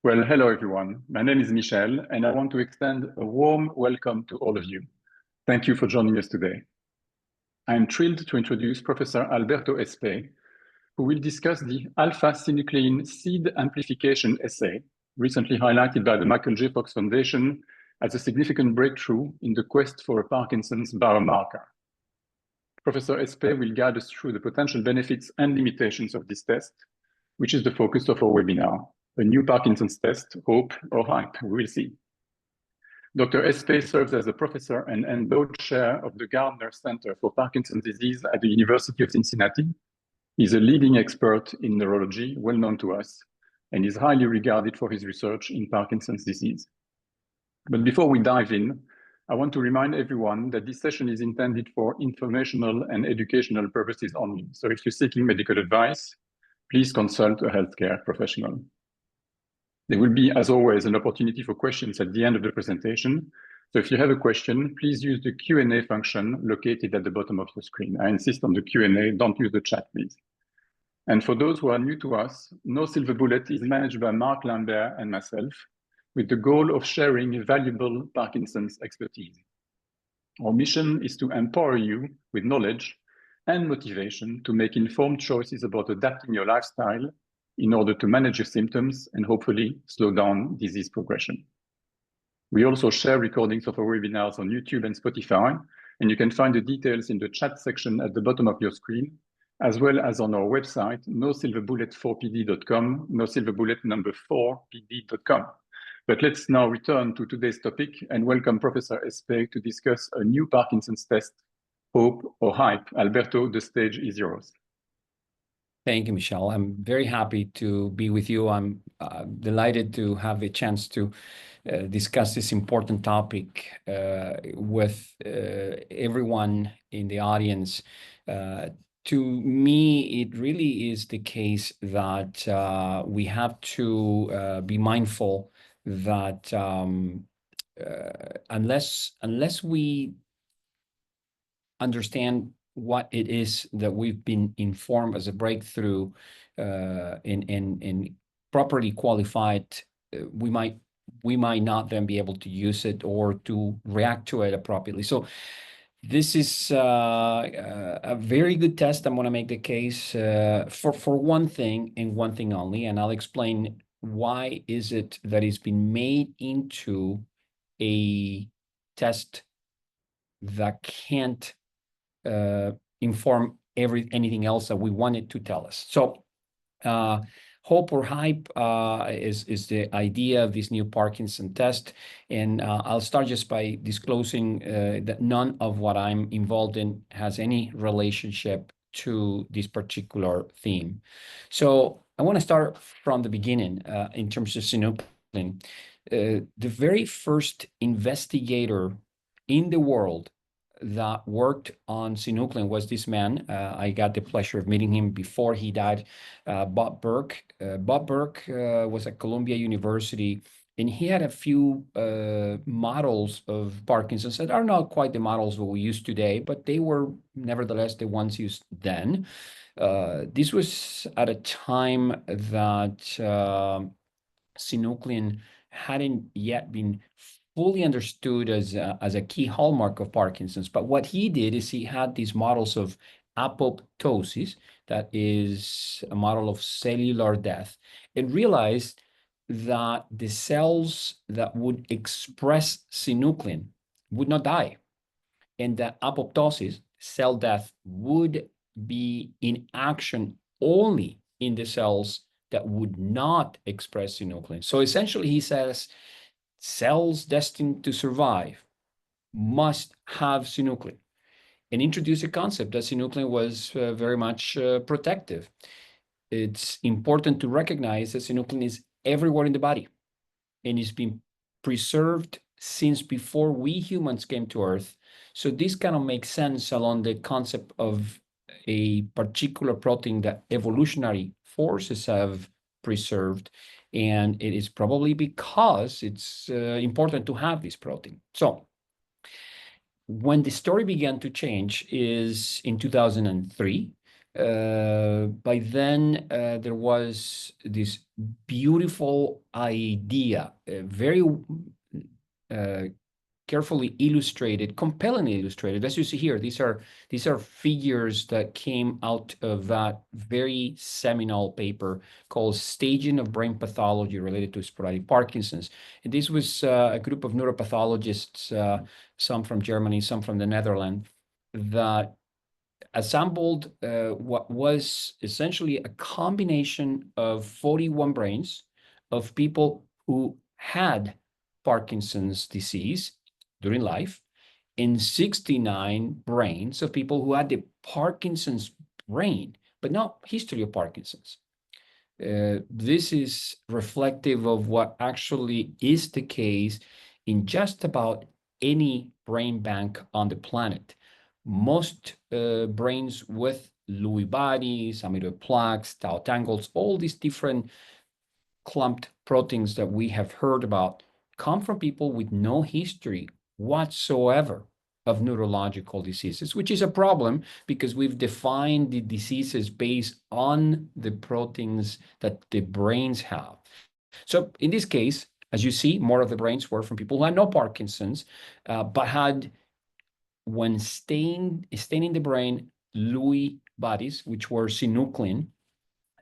Well, hello everyone. My name is Michel, and I want to extend a warm welcome to all of you. Thank you for joining us today. I'm thrilled to introduce Professor Alberto Espay, who will discuss the alpha-synuclein seed amplification assay, recently highlighted by the Michael J. Fox Foundation as a significant breakthrough in the quest for a Parkinson's biomarker. Professor Espay will guide us through the potential benefits and limitations of this test, which is the focus of our webinar. A new Parkinson's test, hope or hype, we will see. Dr. Espay serves as a professor and endowed chair of the Gardner Center for Parkinson's Disease at the University of Cincinnati. He's a leading expert in neurology, well known to us, and is highly regarded for his research in Parkinson's disease. But before we dive in, I want to remind everyone that this session is intended for informational and educational purposes only. So if you're seeking medical advice, please consult a healthcare professional. There will be, as always, an opportunity for questions at the end of the presentation. So if you have a question, please use the Q&A function located at the bottom of your screen. I insist on the Q&A, don't use the chat, please. And for those who are new to us, No Silver Bullet is managed by Mark Lambert and myself with the goal of sharing valuable Parkinson's expertise. Our mission is to empower you with knowledge and motivation to make informed choices about adapting your lifestyle in order to manage your symptoms and hopefully slow down disease progression. We also share recordings of our webinars on YouTube and Spotify, and you can find the details in the chat section at the bottom of your screen, as well as on our website, nosilverbullet4pd.com, nosilverbullet4pd.com. But let's now return to today's topic and welcome Professor Espay to discuss a new Parkinson's test, hope or hype. Alberto, the stage is yours. Thank you, Michel. I'm very happy to be with you. I'm delighted to have a chance to discuss this important topic with everyone in the audience. To me, it really is the case that we have to be mindful that unless we understand what it is that we've been informed as a breakthrough and properly qualified, we might not then be able to use it or to react to it appropriately. So this is a very good test. I'm going to make the case for one thing and one thing only, and I'll explain why is it that it's been made into a test that can't inform anything else that we want it to tell us. So hope or hype is the idea of this new Parkinson test. And I'll start just by disclosing that none of what I'm involved in has any relationship to this particular theme. So I want to start from the beginning in terms of synuclein. The very first investigator in the world that worked on synuclein was this man. I got the pleasure of meeting him before he died, Bob Burke. Bob Burke was at Columbia University, and he had a few models of Parkinson's that are not quite the models that we use today, but they were nevertheless the ones used then. This was at a time that synuclein hadn't yet been fully understood as a key hallmark of Parkinson's. But what he did is he had these models of apoptosis, that is a model of cellular death, and realized that the cells that would express synuclein would not die, and that apoptosis, cell death, would be in action only in the cells that would not express synuclein. So essentially, he says, cells destined to survive must have synuclein, and introduce a concept that synuclein was very much protective. It's important to recognize that synuclein is everywhere in the body and it's been preserved since before we humans came to Earth. So this kind of makes sense along the concept of a particular protein that evolutionary forces have preserved. And it is probably because it's important to have this protein. So when the story began to change is in 2003, By then, there was this beautiful idea, very carefully illustrated, compellingly illustrated. As you see here, these are figures that came out of that very seminal paper called Staging of Brain Pathology Related to Sporadic Parkinson's. And this was a group of neuropathologists, some from Germany, some from the Netherlands, that assembled what was essentially a combination of 41 brains of people who had Parkinson's disease during life, in 69 brains of people who had the Parkinson's brain, but not history of Parkinson's. This is reflective of what actually is the case in just about any brain bank on the planet. Most brains with Lewy bodies, amyloid plaques, tau tangles, all these different clumped proteins that we have heard about come from people with no history whatsoever of neurological diseases, which is a problem because we've defined the diseases based on the proteins that the brains have. So in this case, as you see, more of the brains were from people who had no Parkinson's, but had, when staining the brain, Lewy bodies, which were synuclein.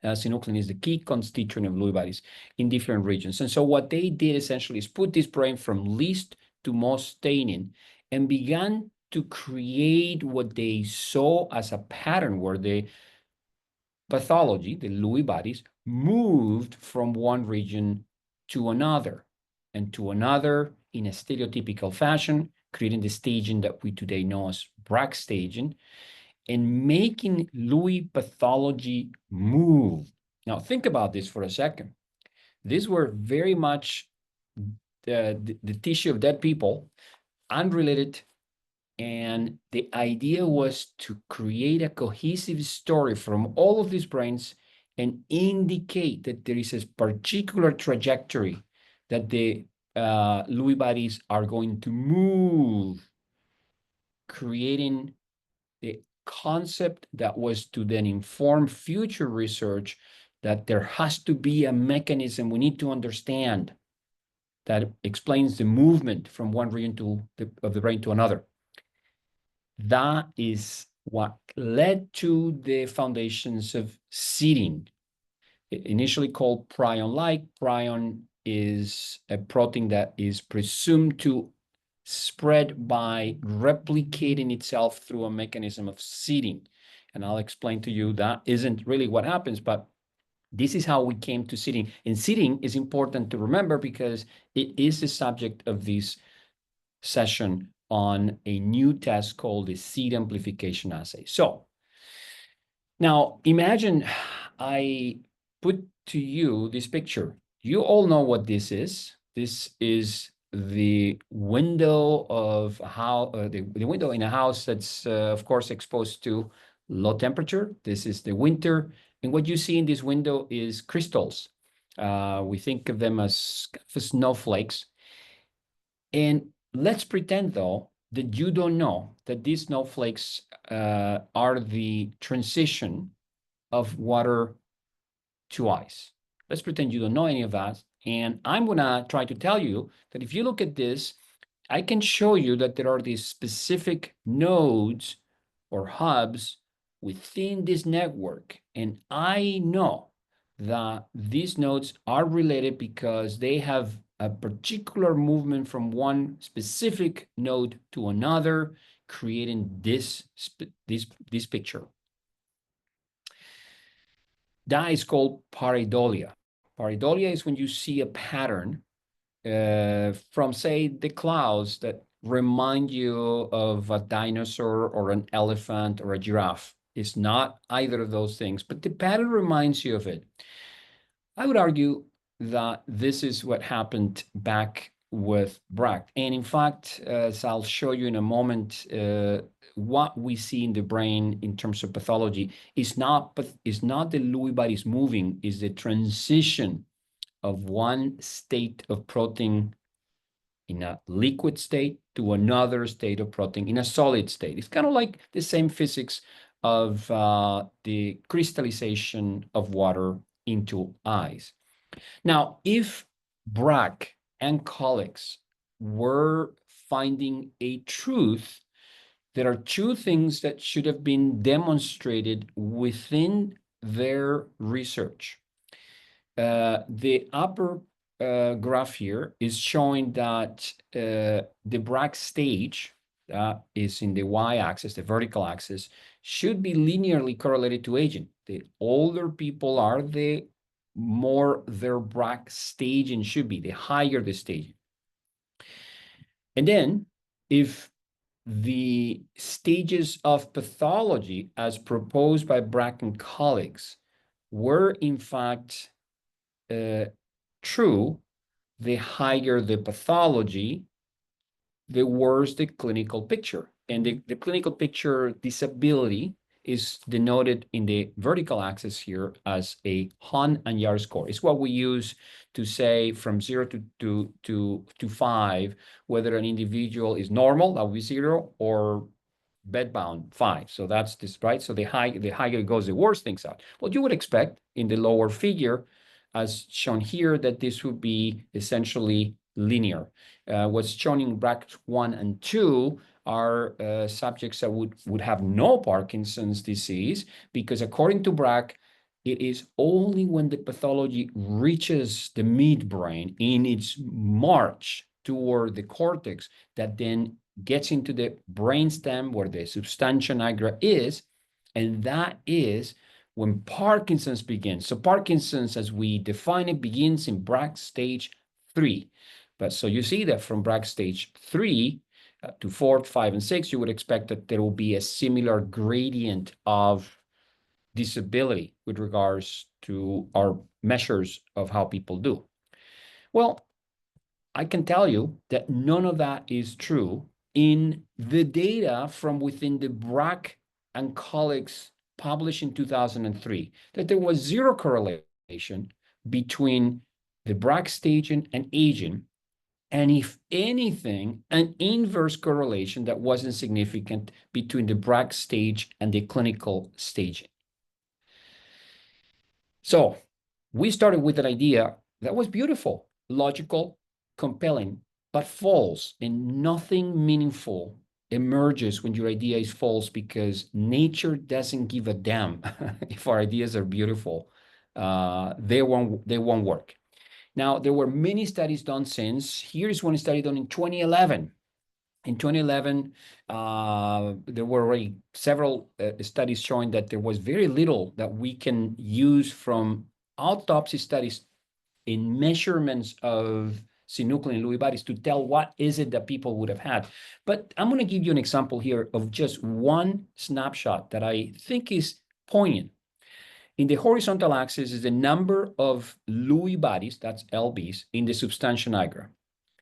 Synuclein is the key constituent of Lewy bodies in different regions. And so what they did essentially is put this brain from least to most staining and began to create what they saw as a pattern where the pathology, the Lewy bodies, moved from one region to another and to another in a stereotypical fashion, creating the staging that we today know as Braak staging, and making Lewy pathology move. Now, think about this for a second. These were very much the tissue of dead people, unrelated, and the idea was to create a cohesive story from all of these brains and indicate that there is a particular trajectory that the Lewy bodies are going to move, creating the concept that was to then inform future research that there has to be a mechanism we need to understand that explains the movement from one region of the brain to another. That is what led to the foundations of seeding, initially called prion-like. Prion is a protein that is presumed to spread by replicating itself through a mechanism of seeding. And I'll explain to you that isn't really what happens, but this is how we came to seeding. And seeding is important to remember because it is the subject of this session on a new test called the seed amplification assay. So now imagine I put to you this picture. You all know what this is. This is the window of how the window in a house that's of course exposed to low temperature. This is the winter, and what you see in this window is crystals. We think of them as snowflakes. And let's pretend though that you don't know that these snowflakes are the transition of water to ice. Let's pretend you don't know any of that. And I'm going to try to tell you that if you look at this, I can show you that there are these specific nodes or hubs within this network. And I know that these nodes are related because they have a particular movement from one specific node to another, creating this picture. That is called pareidolia. Pareidolia is when you see a pattern from, say, the clouds that remind you of a dinosaur or an elephant or a giraffe. It's not either of those things, but the pattern reminds you of it. I would argue that this is what happened back with Braak. And in fact, as I'll show you in a moment, what we see in the brain in terms of pathology is not the Lewy bodies moving, is the transition of one state of protein in a liquid state to another state of protein in a solid state. It's kind of like the same physics of the crystallization of water into ice. Now, if Brack and colleagues were finding a truth, there are two things that should have been demonstrated within their research. The upper graph here is showing that the Brack stage is in the y-axis, the vertical axis, should be linearly correlated to aging. The older people are, the more their Brack staging should be, the higher the staging. And then if the stages of pathology as proposed by Brack and colleagues were in fact true, the higher the pathology, the worse the clinical picture. And the clinical picture disability is denoted in the vertical axis here as a Hahn and Yahr score. It's what we use to say from 0 to 5, whether an individual is normal, that would be 0, or bedbound 5. So that's this, right? So the higher it goes, the worse things out. Well, you would expect in the lower figure, as shown here, that this would be essentially linear. What's shown in brackets 1 and 2 are subjects that would have no Parkinson's disease, because according to Brack, it is only when the pathology reaches the midbrain in its march toward the cortex that then gets into the brainstem where the substantia nigra is, and that is when Parkinson's begins. So Parkinson's, as we define it, begins in Brack stage 3. But so you see that from Brack stage 3 to 4, 5, and 6, you would expect that there will be a similar gradient of disability with regards to our measures of how people do. Well, I can tell you that none of that is true in the data from within the Brack and colleagues published in 2003, that there was zero correlation between the Brack staging and aging, and if anything, an inverse correlation that wasn't significant between the Brack stage and the clinical staging. So we started with an idea that was beautiful, logical, compelling, but false, and nothing meaningful emerges when your idea is false, because nature doesn't give a damn if our ideas are beautiful. They won't work. Now, there were many studies done since. Here's one study done in 2011. In 2011, there were already several studies showing that there was very little that we can use from autopsy studies in measurements of synuclein Lewy bodies to tell what is it that people would have had. But I'm going to give you an example here of just one snapshot that I think is poignant. In the horizontal axis is the number of Lewy bodies, that's LBs, in the substantia nigra.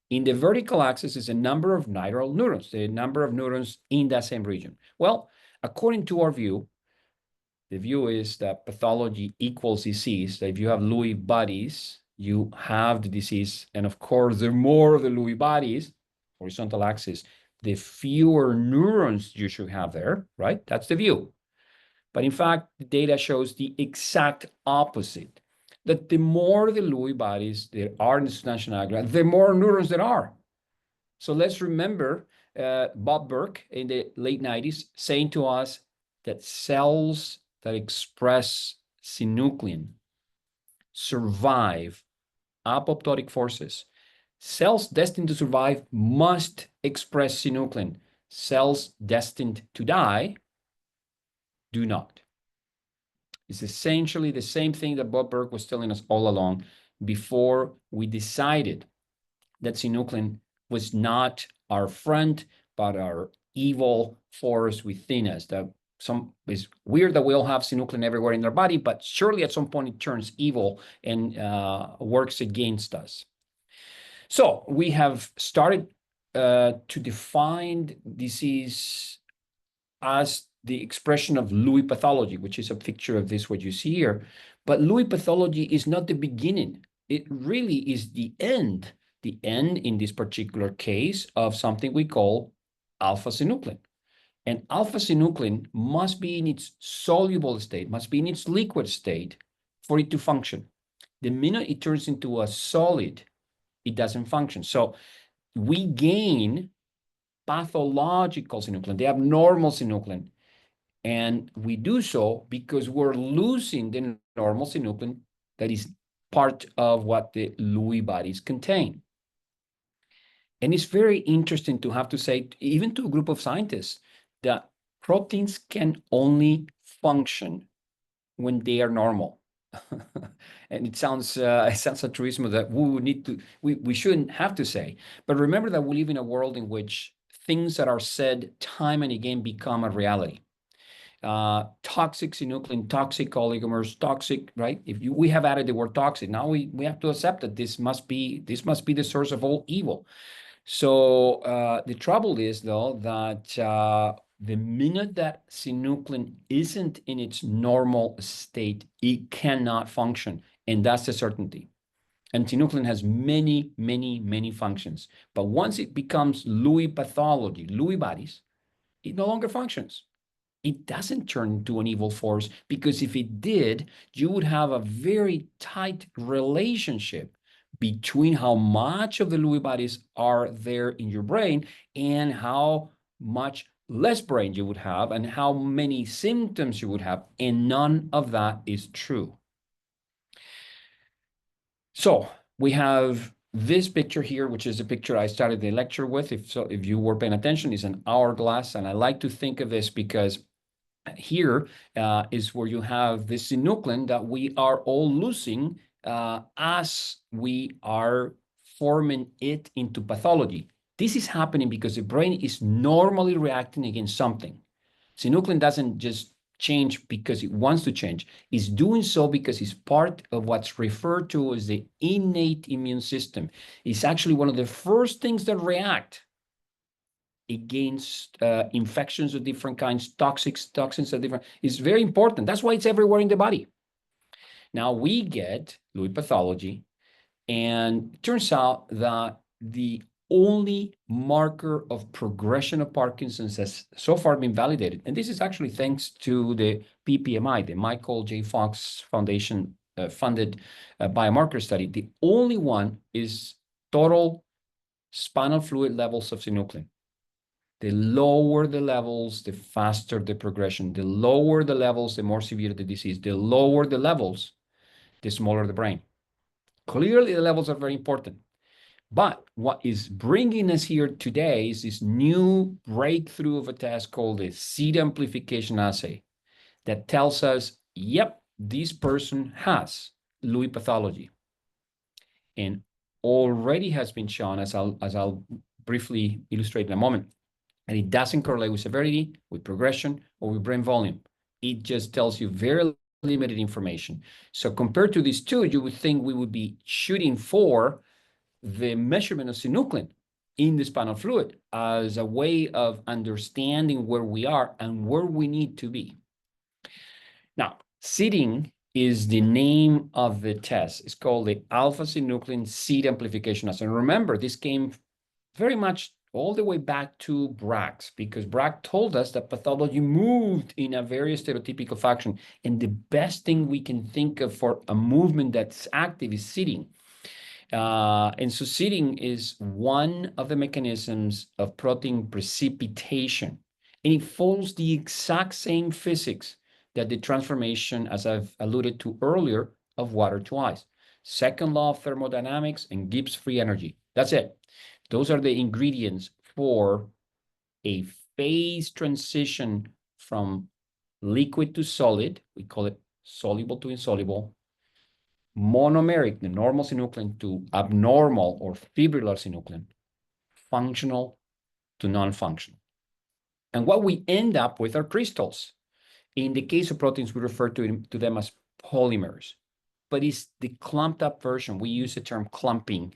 In the vertical axis is the number of nidal neurons, the number of neurons in that same region. Well, according to our view, the view is that pathology equals disease. That if you have Lewy bodies, you have the disease. And of course, the more of the Lewy bodies, horizontal axis, the fewer neurons you should have there, right? That's the view. But in fact, the data shows the exact opposite, that the more the Lewy bodies there are in the substantia nigra, the more neurons there are. So let's remember Bob Burke in the late 90s saying to us that cells that express synuclein survive apoptotic forces. Cells destined to survive must express synuclein. Cells destined to die do not. It's essentially the same thing that Bob Burke was telling us all along before we decided that synuclein was not our friend, but our evil force within us. That it's weird that we all have synuclein everywhere in our body, but surely at some point it turns evil and works against us. So we have started to define disease as the expression of Lewy pathology, which is a picture of this, what you see here. But Lewy pathology is not the beginning. It really is the end in this particular case of something we call alpha-synuclein. And alpha-synuclein must be in its soluble state, must be in its liquid state for it to function. The minute it turns into a solid, it doesn't function. So we gain pathological synuclein, the abnormal synuclein. And we do so because we're losing the normal synuclein that is part of what the Lewy bodies contain. And it's very interesting to have to say, even to a group of scientists, that proteins can only function when they are normal. And it sounds a truism that we shouldn't have to say. But remember that we live in a world in which things that are said time and again become a reality. Toxic synuclein, toxic oligomers, toxic, right? We have added the word toxic, now we have to accept that this must be the source of all evil. So the trouble is, though, that the minute that synuclein isn't in its normal state, it cannot function, and that's the certainty. And synuclein has many, many, many functions. But once it becomes Lewy pathology, Lewy bodies, it no longer functions. It doesn't turn into an evil force, because if it did, you would have a very tight relationship between how much of the Lewy bodies are there in your brain and how much less brain you would have and how many symptoms you would have. And none of that is true. So we have this picture here, which is the picture I started the lecture with. If you were paying attention, is an hourglass. And I like to think of this because here is where you have the synuclein that we are all losing as we are forming it into pathology. This is happening because the brain is normally reacting against something. Synuclein doesn't just change because it wants to change. It's doing so because it's part of what's referred to as the innate immune system. It's actually one of the first things that react against infections of different kinds, toxins of different. It's very important. That's why it's everywhere in the body. Now we get Lewy pathology, and it turns out that the only marker of progression of Parkinson's has so far been validated, and this is actually thanks to the PPMI, the Michael J. Fox Foundation funded biomarker study. The only one is total spinal fluid levels of synuclein. The lower the levels, the faster the progression. The lower the levels, the more severe the disease. The lower the levels, the smaller the brain. Clearly, the levels are very important. But what is bringing us here today is this new breakthrough of a test called the seed amplification assay that tells us, yep, this person has Lewy pathology. And already has been shown, as I'll briefly illustrate in a moment, and it doesn't correlate with severity, with progression, or with brain volume. It just tells you very limited information. So compared to these two, you would think we would be shooting for the measurement of synuclein in the spinal fluid as a way of understanding where we are and where we need to be. Now, seeding is the name of the test. It's called the alpha-synuclein seed amplification assay. And remember, this came very much all the way back to Brack's, because Brack told us that pathology moved in a very stereotypical fashion. And the best thing we can think of for a movement that's active is seeding. And so seeding is one of the mechanisms of protein precipitation. And it follows the exact same physics that the transformation, as I've alluded to earlier, of water to ice. Second law of thermodynamics and Gibbs free energy. That's it. Those are the ingredients for a phase transition from liquid to solid. We call it soluble to insoluble. Monomeric, the normal synuclein, to abnormal or fibrillar synuclein. Functional to non-functional. And what we end up with are crystals. In the case of proteins, we refer to them as polymers. But it's the clumped up version. We use the term clumping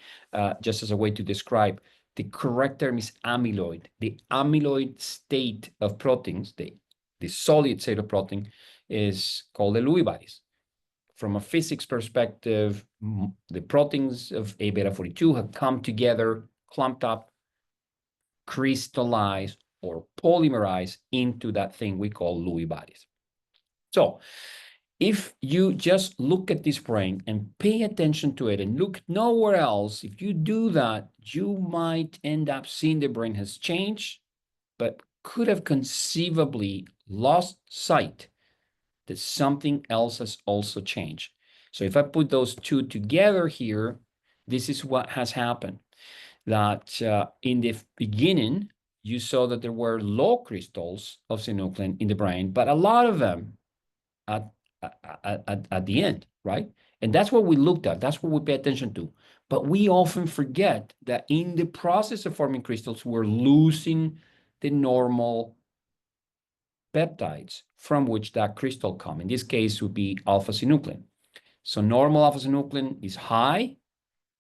just as a way to describe. The correct term is amyloid. The amyloid state of proteins, the solid state of protein, is called the Lewy bodies. From a physics perspective, the proteins of A beta 42 have come together, clumped up, crystallized, or polymerize into that thing we call Lewy bodies. So if you just look at this brain and pay attention to it and look nowhere else, if you do that, you might end up seeing the brain has changed, but could have conceivably lost sight that something else has also changed. So if I put those two together here, this is what has happened. That in the beginning, you saw that there were low crystals of synuclein in the brain, but a lot of them at the end, right? And that's what we looked at. That's what we pay attention to. But we often forget that in the process of forming crystals, we're losing the normal peptides from which that crystal come. In this case, would be alpha-synuclein. So normal alpha-synuclein is high,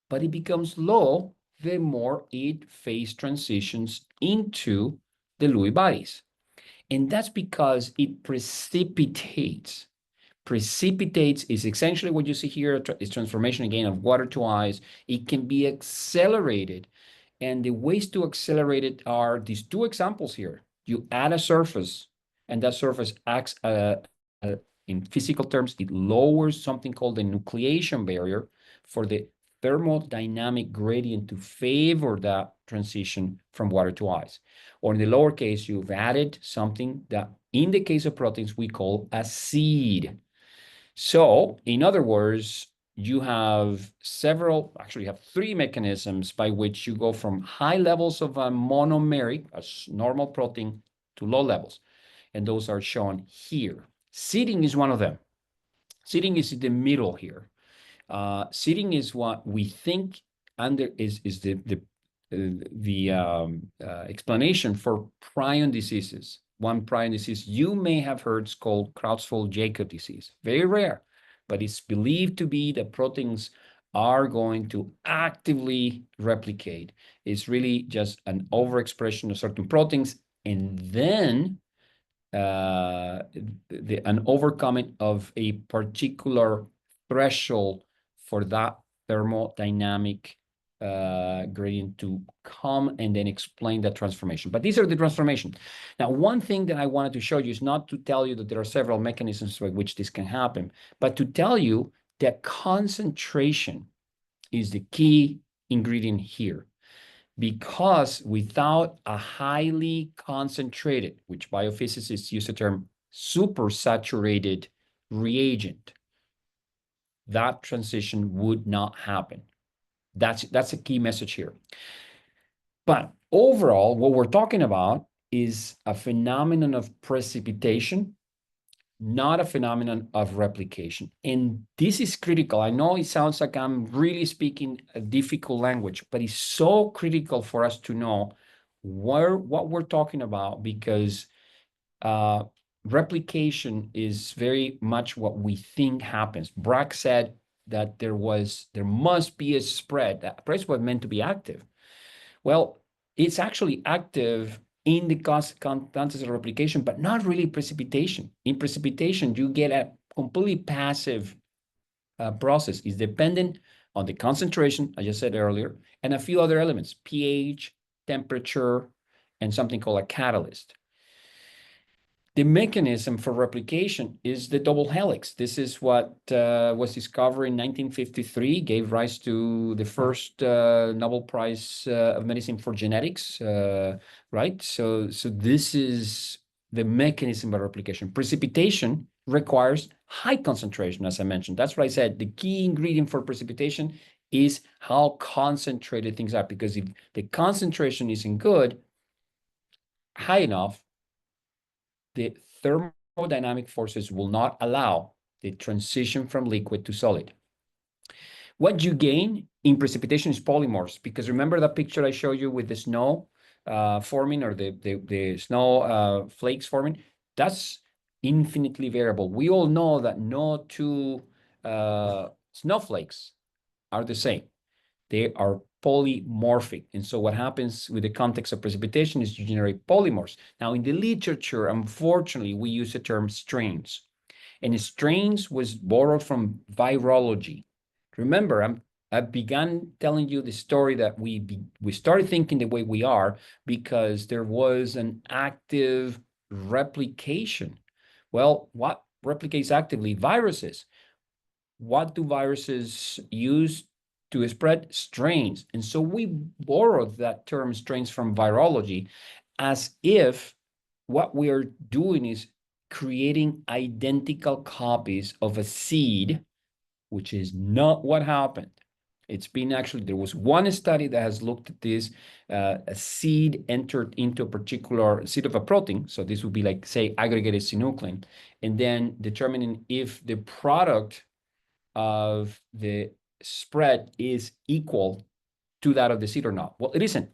but it becomes low the more it phase transitions into the Lewy bodies. And that's because it precipitates. Precipitates is essentially what you see here, is transformation again of water to ice. It can be accelerated. And the ways to accelerate it are these two examples here. You add a surface, and that surface acts, in physical terms, it lowers something called the nucleation barrier for the thermodynamic gradient to favor that transition from water to ice. Or in the lower case, you've added something that, in the case of proteins, we call a seed. So, in other words, you have actually you have three mechanisms by which you go from high levels of a monomeric, a normal protein, to low levels. And those are shown here. Seeding is one of them. Seeding is in the middle here. Seeding is what we think is the explanation for prion diseases. One prion disease you may have heard is called Creutzfeldt-Jakob disease. Very rare, but it's believed to be that proteins are going to actively replicate. It's really just an overexpression of certain proteins, and then an overcoming of a particular threshold for that thermodynamic gradient to come and then explain that transformation. But these are the transformations. Now, one thing that I wanted to show you is not to tell you that there are several mechanisms by which this can happen, but to tell you that concentration is the key ingredient here. Because without a highly concentrated, which biophysicists use the term supersaturated reagent, that transition would not happen. That's a key message here. But overall, what we're talking about is a phenomenon of precipitation, not a phenomenon of replication. And this is critical. I know it sounds like I'm really speaking a difficult language, but it's so critical for us to know what we're talking about, because replication is very much what we think happens. Brack said that there must be a spread. That spread was meant to be active. Well, it's actually active in the context of replication, but not really precipitation. In precipitation, you get a completely passive process. It's dependent on the concentration, I just said earlier, and a few other elements, pH, temperature, and something called a catalyst. The mechanism for replication is the double helix. This is what was discovered in 1953, gave rise to the first Nobel Prize of Medicine for genetics, right? So this is the mechanism of replication. Precipitation requires high concentration, as I mentioned. That's what I said. The key ingredient for precipitation is how concentrated things are, because if the concentration isn't good, high enough, the thermodynamic forces will not allow the transition from liquid to solid. What you gain in precipitation is polymorphs, because remember that picture I showed you with the snow forming, or the snow flakes forming? That's infinitely variable. We all know that no two snowflakes are the same. They are polymorphic. And so what happens with the context of precipitation is you generate polymorphs. Now, in the literature, unfortunately, we use the term strains. And strains was borrowed from virology. Remember, I'm I began telling you the story that we started thinking the way we are because there was an active replication. Well, what replicates actively? Viruses. What do viruses use to spread? Strains. And so we borrowed that term strains from virology as if what we are doing is creating identical copies of a seed, which is not what happened. It's been actually, there was one study that has looked at this. A seed entered into a particular seed of a protein. So this would be like, say, aggregated synuclein, and then determining if the product of the spread is equal to that of the seed or not. Well, it isn't,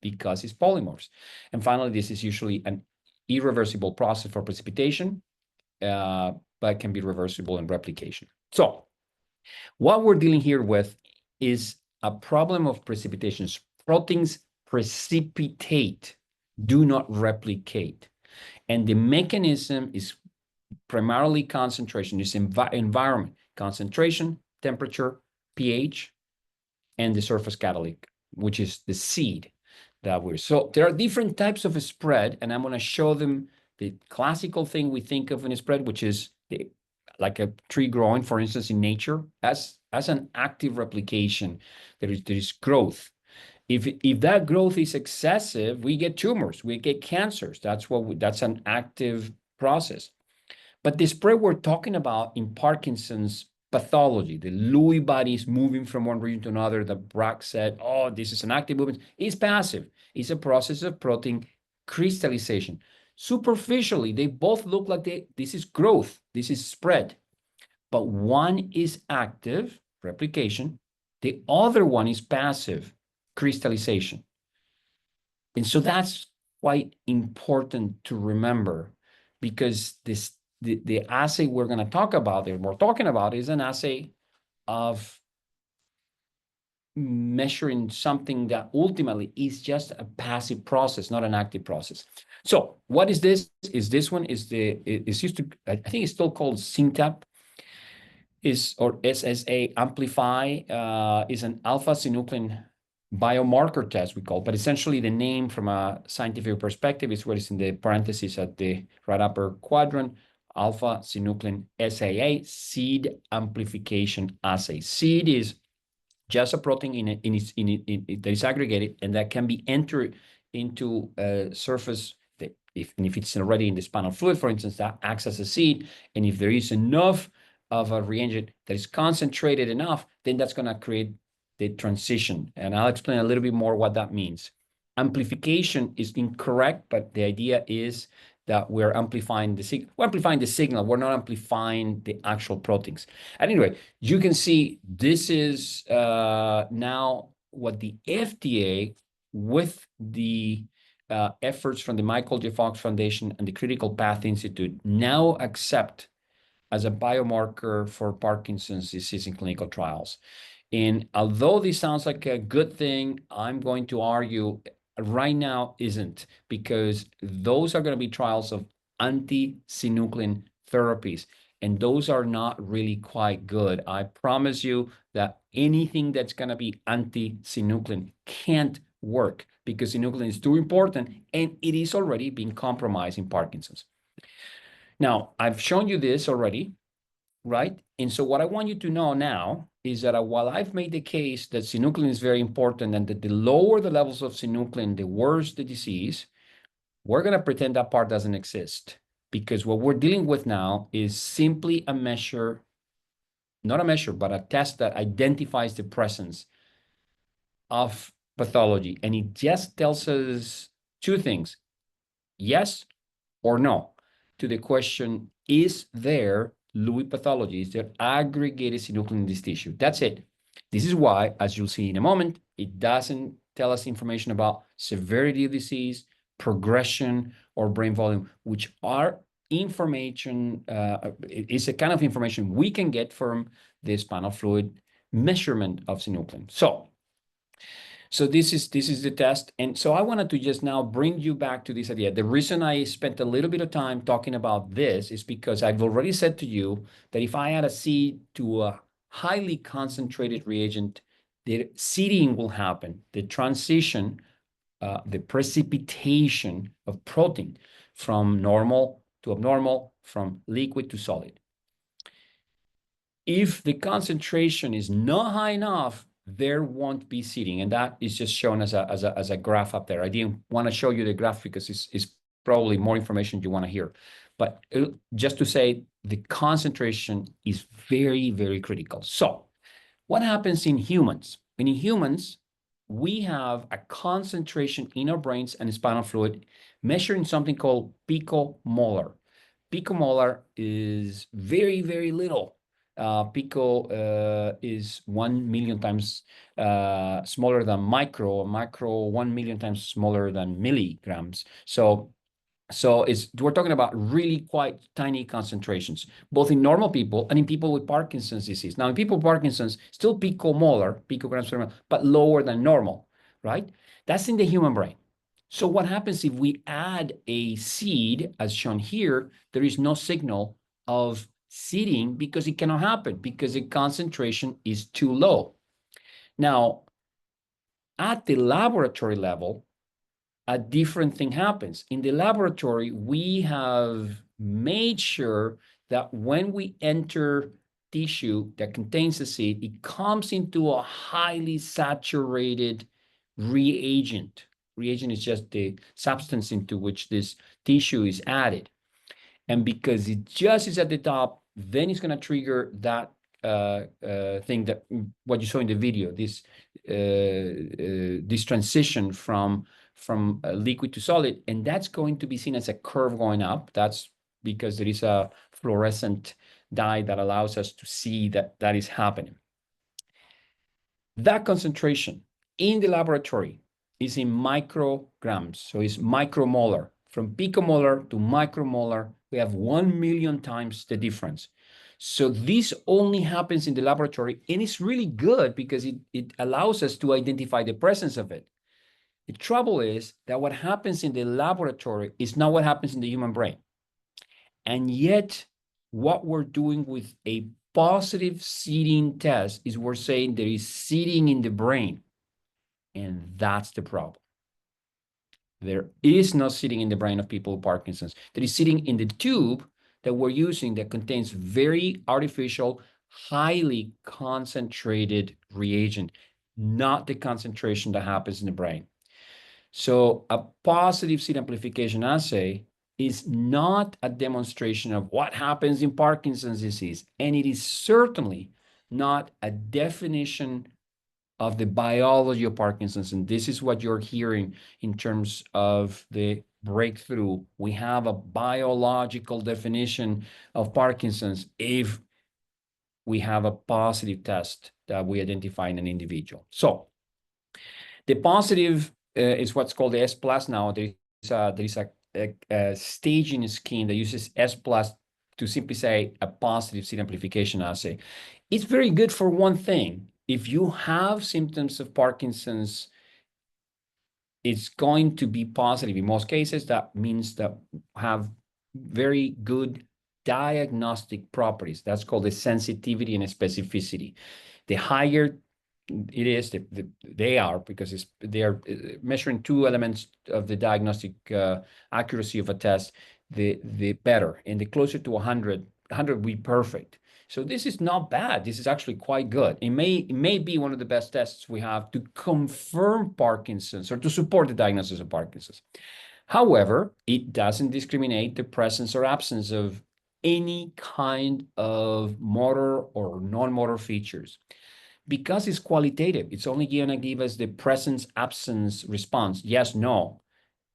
because it's polymorphs. And finally, this is usually an irreversible process for precipitation, but can be reversible in replication. So what we're dealing here with is a problem of precipitation. Proteins precipitate, do not replicate. And the mechanism is primarily concentration, is environment, concentration, temperature, pH, and the surface catalytic, which is the seed that we're. So there are different types of a spread, and I'm going to show them the classical thing we think of in a spread, which is like a tree growing, for instance, in nature, as an active replication. There is growth. If that growth is excessive, we get tumors, we get cancers. That's an active process. But the spread we're talking about in Parkinson's pathology, the Lewy bodies moving from one region to another, that Brack said, oh, this is an active movement, is passive. It's a process of protein crystallization. Superficially, they both look like this is growth, this is spread. But one is active, replication. The other one is passive, crystallization. And so that's quite important to remember, because the assay we're going to talk about, that we're talking about, is an assay of measuring something that ultimately is just a passive process, not an active process. So what is this? This one is it's used to, I think it's still called SYNTAP, or SSA Amplify, is an alpha-synuclein biomarker test, we call it. But essentially the name from a scientific perspective is what is in the parentheses at the right upper quadrant: alpha-synuclein SAA, seed amplification assay. Seed is just a protein that is aggregated and that can be entered into a surface. If it's already in the spinal fluid, for instance, that acts as a seed. And if there is enough of a reagent that is concentrated enough, then that's going to create the transition. And I'll explain a little bit more what that means. Amplification is incorrect, but the idea is that we're amplifying the signal. We're amplifying the signal. We're not amplifying the actual proteins. And anyway, you can see this is now what the FDA, with the efforts from the Michael J. Fox Foundation and the Critical Path Institute, now accept as a biomarker for Parkinson's disease in clinical trials. And although this sounds like a good thing, I'm going to argue right now isn't, because those are going to be trials of anti-synuclein therapies, and those are not really quite good. I promise you that anything that's going to be anti-synuclein can't work, because synuclein is too important, and it is already being compromised in Parkinson's. Now, I've shown you this already, right? And so what I want you to know now is that while I've made the case that synuclein is very important, and that the lower the levels of synuclein, the worse the disease, we're going to pretend that part doesn't exist, because what we're dealing with now is simply a measure, not a measure, but a test that identifies the presence of pathology. And it just tells us two things: yes or no to the question, is there Lewy pathology? Is there aggregated synuclein in this tissue? That's it. This is why, as you'll see in a moment, it doesn't tell us information about severity of disease, progression, or brain volume, which are information, it's a kind of information we can get from the spinal fluid measurement of synuclein. So this is the test. And so I wanted to just now bring you back to this idea. The reason I spent a little bit of time talking about this is because I've already said to you that if I add a seed to a highly concentrated reagent, the seeding will happen, the transition, the precipitation of protein from normal to abnormal, from liquid to solid. If the concentration is not high enough, there won't be seeding, and that is just shown as a graph up there. I didn't want to show you the graph because it's probably more information you want to hear. But just to say, the concentration is very, very critical. So what happens in humans? In humans, we have a concentration in our brains and spinal fluid measuring something called picomolar. Picomolar is very, very little. Pico is 1 million times smaller than micro, 1 million times smaller than milligrams. So we're talking about really quite tiny concentrations, both in normal people and in people with Parkinson's disease. Now, in people with Parkinson's, still picomolar, picograms per ml, but lower than normal, right? That's in the human brain. So what happens if we add a seed, as shown here? There is no signal of seeding because it cannot happen because the concentration is too low. Now, at the laboratory level, a different thing happens. In the laboratory, we have made sure that when we enter tissue that contains a seed, it comes into a highly saturated reagent. Reagent is just the substance into which this tissue is added. And because it just is at the top, then it's going to trigger that thing, that what you saw in the video, this transition from liquid to solid, and that's going to be seen as a curve going up. That's because there is a fluorescent dye that allows us to see that that is happening. That concentration in the laboratory is in micrograms, so it's micromolar. From picomolar to micromolar, we have 1 million times the difference. So this only happens in the laboratory, and it's really good because it allows us to identify the presence of it. The trouble is that what happens in the laboratory is not what happens in the human brain. And yet, what we're doing with a positive seeding test is we're saying there is seeding in the brain. And that's the problem. There is no seeding in the brain of people with Parkinson's. There is seeding in the tube that we're using that contains very artificial, highly concentrated reagent, not the concentration that happens in the brain. So a positive seed amplification assay is not a demonstration of what happens in Parkinson's disease, and it is certainly not a definition of the biology of Parkinson's. And this is what you're hearing in terms of the breakthrough. We have a biological definition of Parkinson's if we have a positive test that we identify in an individual. So the positive is what's called the S+ now. There is a staging scheme that uses S+ to simply say a positive seed amplification assay. It's very good for one thing. If you have symptoms of Parkinson's, it's going to be positive. In most cases, that means that have very good diagnostic properties. That's called the sensitivity and specificity. The higher it is, they are, because they are measuring two elements of the diagnostic accuracy of a test, the better. And the closer to 100 would be perfect. So this is not bad. This is actually quite good. It may be one of the best tests we have to confirm Parkinson's or to support the diagnosis of Parkinson's. However, it doesn't discriminate the presence or absence of any kind of motor or non-motor features. Because it's qualitative, it's only going to give us the presence-absence response, yes, no.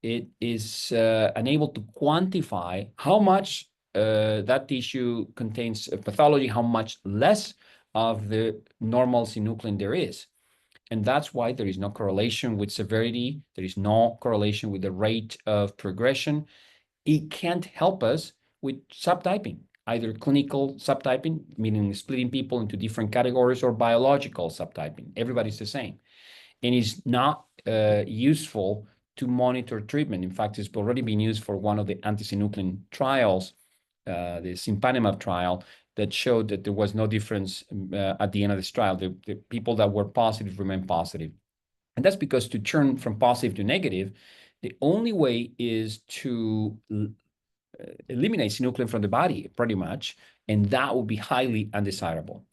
It is unable to quantify how much that tissue contains pathology, how much less of the normal synuclein there is. And that's why there is no correlation with severity. There is no correlation with the rate of progression. It can't help us with subtyping, either clinical subtyping, meaning splitting people into different categories, or biological subtyping. Everybody's the same. And it's not useful to monitor treatment. In fact, it's already been used for one of the anti-synuclein trials, the Cincinnati trial, that showed that there was no difference at the end of this trial. The people that were positive remained positive. And that's because to turn from positive to negative, the only way is to eliminate synuclein from the body, pretty much, and that would be highly undesirable.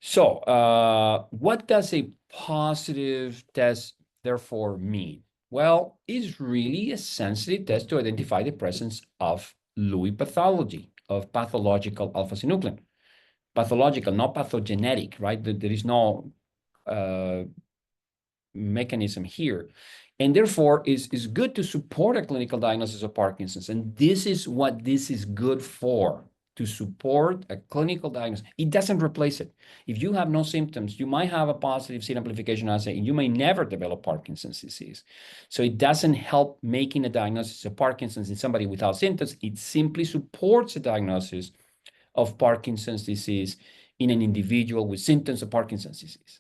So what does a positive test therefore mean? Well, it's really a sensitive test to identify the presence of Lewy pathology, of pathological alpha-synuclein. Pathological, not pathogenetic, right? There is no mechanism here. And therefore, it's good to support a clinical diagnosis of Parkinson's. And this is what this is good for, to support a clinical diagnosis. It doesn't replace it. If you have no symptoms, you might have a positive seed amplification assay, and you may never develop Parkinson's disease. So it doesn't help making a diagnosis of Parkinson's in somebody without symptoms. It simply supports a diagnosis of Parkinson's disease in an individual with symptoms of Parkinson's disease.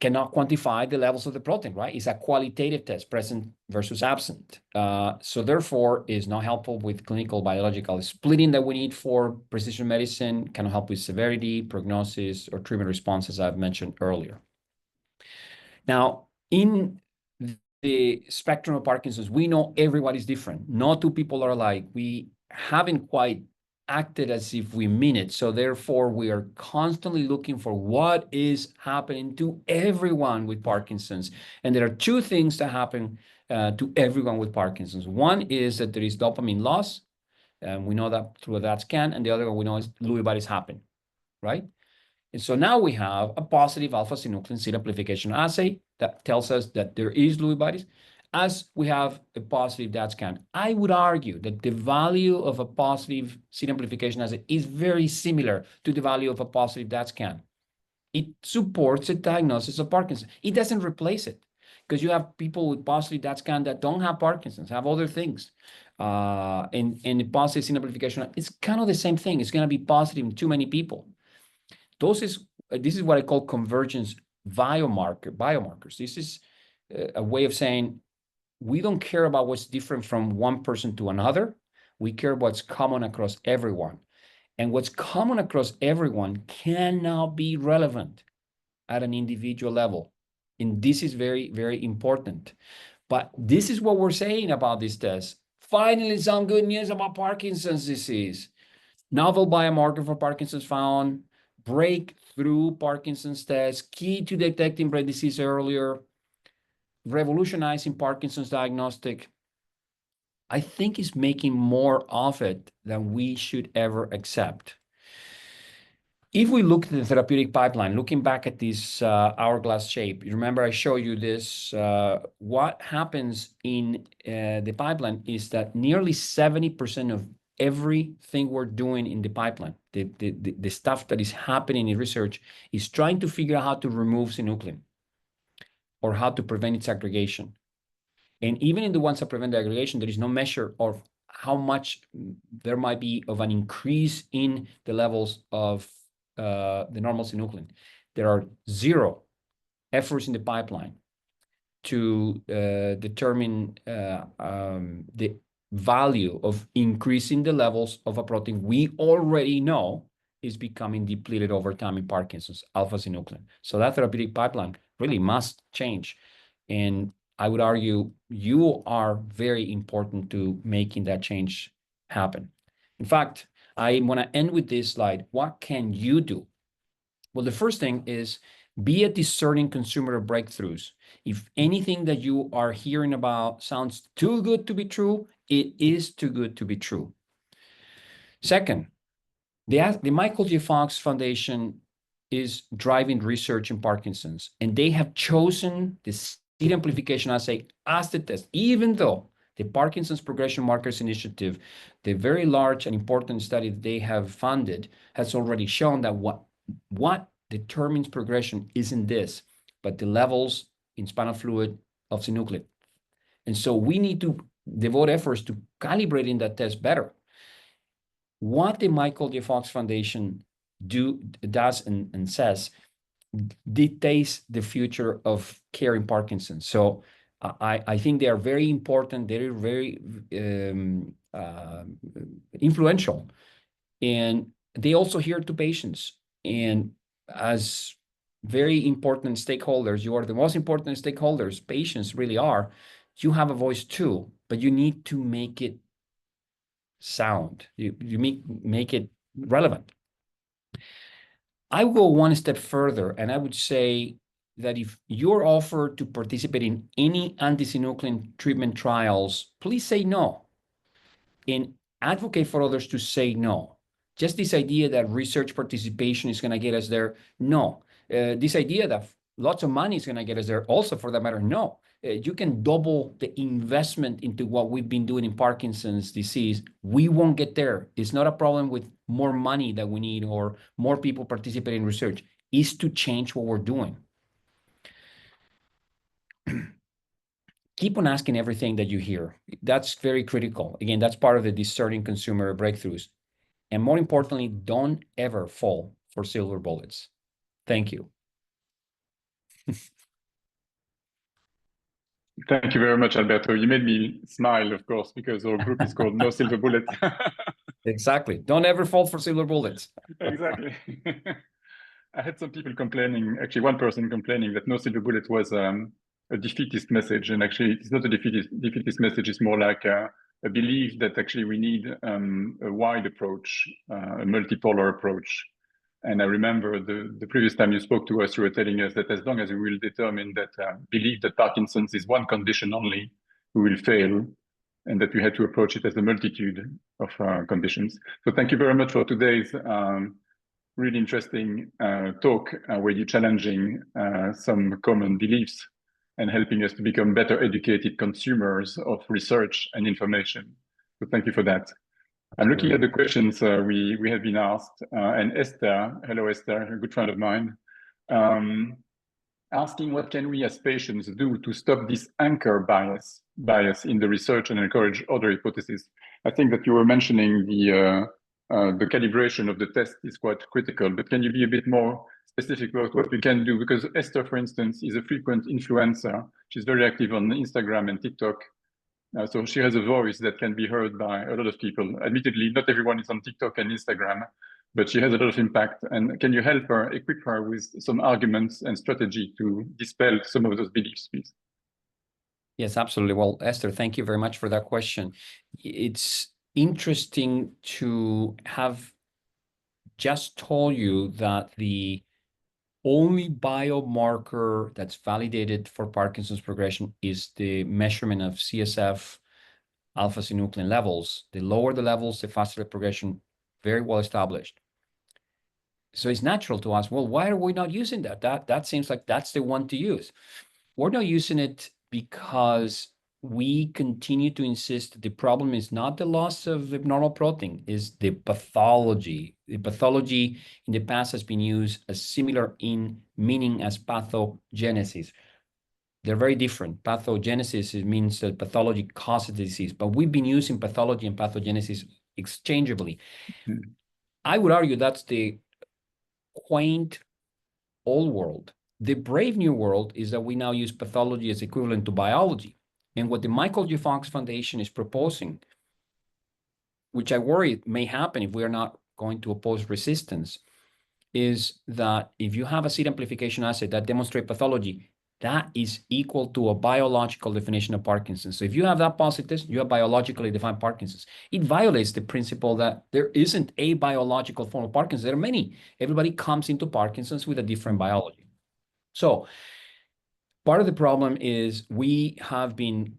Cannot quantify the levels of the protein, right? It's a qualitative test, present versus absent. So therefore, is not helpful with clinical biological splitting that we need for precision medicine, cannot help with severity, prognosis, or treatment response, as I've mentioned earlier. Now, in the spectrum of Parkinson's, we know everybody's different. No two people are alike. We haven't quite acted as if we mean it. So therefore, we are constantly looking for what is happening to everyone with Parkinson's. And there are two things that happen to everyone with Parkinson's. One is that there is dopamine loss. And we know that through a DAT scan. And the other one we know is Lewy bodies happen, right? And so now we have a positive alpha-synuclein seed amplification assay that tells us that there is Lewy bodies, as we have a positive DAT scan. I would argue that the value of a positive seed amplification assay is very similar to the value of a positive DAT scan. It supports a diagnosis of Parkinson's. It doesn't replace it, because you have people with positive DAT scan that don't have Parkinson's, have other things. And the positive seed amplification, it's kind of the same thing. It's going to be positive in too many people. This is what I call convergence biomarkers. This is a way of saying, we don't care about what's different from one person to another. We care what's common across everyone. And what's common across everyone cannot be relevant at an individual level. And this is very, very important. But this is what we're saying about this test. Finally, some good news about Parkinson's disease. Novel biomarker for Parkinson's found, breakthrough Parkinson's test, key to detecting brain disease earlier, revolutionizing Parkinson's diagnostic. I think is making more of it than we should ever accept. If we look at the therapeutic pipeline, looking back at this hourglass shape, you remember I showed you this, what happens in the pipeline is that nearly 70% of everything we're doing in the pipeline, the stuff that is happening in research, is trying to figure out how to remove synuclein or how to prevent its aggregation. And even in the ones that prevent the aggregation, there is no measure of how much there might be of an increase in the levels of the normal synuclein. There are zero efforts in the pipeline to determine the value of increasing the levels of a protein we already know is becoming depleted over time in Parkinson's, alpha-synuclein. So that therapeutic pipeline really must change. And I would argue you are very important to making that change happen. In fact, I want to end with this slide. What can you do? Well, the first thing is be a discerning consumer of breakthroughs. If anything that you are hearing about sounds too good to be true, it is too good to be true. Second, the Michael J. Fox Foundation is driving research in Parkinson's, and they have chosen the seed amplification assay as the test, even though the Parkinson's Progression Markers Initiative, the very large and important study that they have funded, has already shown that what determines progression isn't this, but the levels in spinal fluid of synuclein. And so we need to devote efforts to calibrating that test better. What the Michael J. Fox Foundation does and says dictates the future of care in Parkinson's. So I think they are very important. They're very influential And they also hear to patients. And as very important stakeholders, you are the most important stakeholders, patients really are, you have a voice too, but you need to make it sound. You make it relevant. I will go one step further, and I would say that if you're offered to participate in any anti-synuclein treatment trials, please say no and advocate for others to say no. Just this idea that research participation is going to get us there, no. This idea that lots of money is going to get us there, also for that matter, no. You can double the investment into what we've been doing in Parkinson's disease. We won't get there. It's not a problem with more money that we need or more people participating in research. It's to change what we're doing. Keep on asking everything that you hear. That's very critical. Again, that's part of the discerning consumer breakthroughs. And more importantly, don't ever fall for silver bullets. Thank you. Thank you very much, Alberto. You made me smile, of course, because our group is called No Silver Bullet. Exactly. Don't ever fall for silver bullets. Exactly. I had some people complaining, actually one person complaining that No Silver Bullet was a defeatist message. And actually, it's not a defeatist message. It's more like a belief that actually we need a wide approach, a multipolar approach. And I remember the previous time you spoke to us, you were telling us that as long as we will determine that believe that Parkinson's is one condition only, we will fail, and that we had to approach it as a multitude of conditions. So thank you very much for today's really interesting talk, where you're challenging some common beliefs and helping us to become better educated consumers of research and information. So thank you for that. I'm looking at the questions we have been asked, and Esther, hello Esther, a good friend of mine, asking what can we as patients do to stop this anchor bias in the research and encourage other hypotheses. I think that you were mentioning the calibration of the test is quite critical, but can you be a bit more specific about what we can do? Because Esther, for instance, is a frequent influencer. She's very active on Instagram and TikTok. So she has a voice that can be heard by a lot of people. Admittedly, not everyone is on TikTok and Instagram, but she has a lot of impact. And can you help her, equip her with some arguments and strategy to dispel some of those beliefs, please? Yes, absolutely. Well, Esther, thank you very much for that question. It's interesting to have just told you that the only biomarker that's validated for Parkinson's progression is the measurement of CSF alpha-synuclein levels. The lower the levels, the faster the progression, very well established. So it's natural to ask, well, why are we not using that? That seems like that's the one to use. We're not using it because we continue to insist the problem is not the loss of abnormal protein, is the pathology. The pathology in the past has been used as similar in meaning as pathogenesis. They're very different. Pathogenesis, it means that pathology causes the disease, but we've been using pathology and pathogenesis exchangeably. Mm-hmm. I would argue that's the quaint old world. The brave new world is that we now use pathology as equivalent to biology. And what the Michael J. Fox Foundation is proposing, which I worry may happen if we are not going to oppose resistance, is that if you have a seed amplification assay that demonstrates pathology, that is equal to a biological definition of Parkinson's. So if you have that positive, you have biologically defined Parkinson's. It violates the principle that there isn't a biological form of Parkinson's. There are many. Everybody comes into Parkinson's with a different biology. So part of the problem is we have been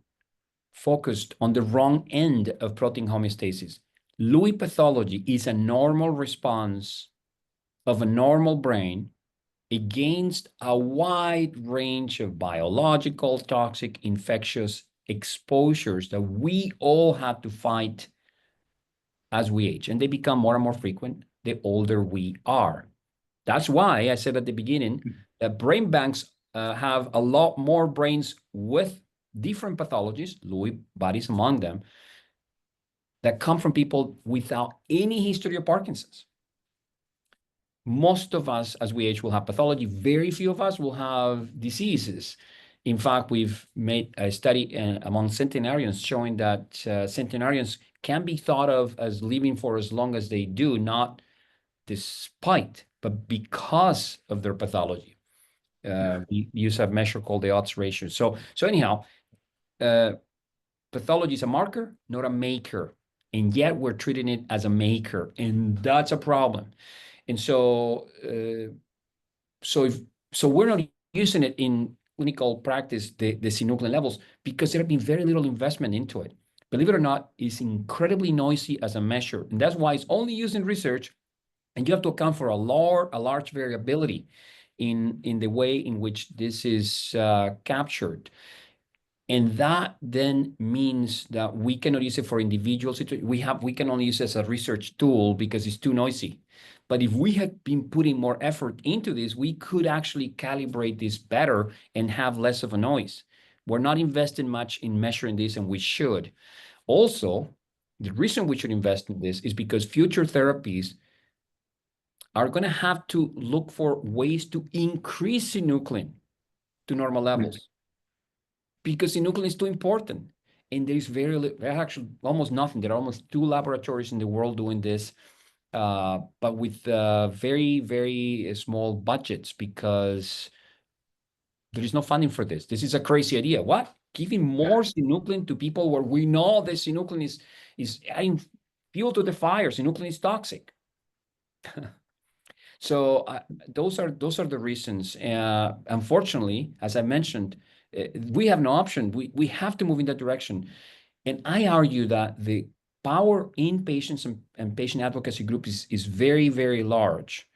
focused on the wrong end of protein homeostasis. Lewy pathology is a normal response of a normal brain against a wide range of biological, toxic, infectious exposures that we all have to fight as we age. And they become more and more frequent the older we are. That's why I said at the beginning that brain banks have a lot more brains with different pathologies, Lewy bodies among them, that come from people without any history of Parkinson's. Most of us, as we age, will have pathology. Very few of us will have diseases. In fact, we've made a study among centenarians showing that centenarians can be thought of as living for as long as they do, not despite, but because of their pathology. We use a measure called the odds ratio. So anyhow, pathology is a marker, not a maker. And yet we're treating it as a maker, and that's a problem. And so we're not using it in clinical practice, the synuclein levels, because there have been very little investment into it. Believe it or not, it's incredibly noisy as a measure. And that's why it's only used in research. And you have to account for a large variability in the way in which this is captured. And that then means that we cannot use it for individual situations. We can only use it as a research tool because it's too noisy. But if we had been putting more effort into this, we could actually calibrate this better and have less of a noise. We're not investing much in measuring this, and we should. Also, the reason we should invest in this is because future therapies are going to have to look for ways to increase synuclein to normal levels, because synuclein is too important. And there's actually almost nothing. There are almost 2 laboratories in the world doing this, but with very, very small budgets, because there is no funding for this. This is a crazy idea. What? Giving more synuclein to people where we know the synuclein is adding fuel to the fire. Synuclein is toxic. So those are the reasons. Unfortunately, as I mentioned, we have no option. We have to move in that direction. And I argue that the power in patients and patient advocacy groups is very, very large.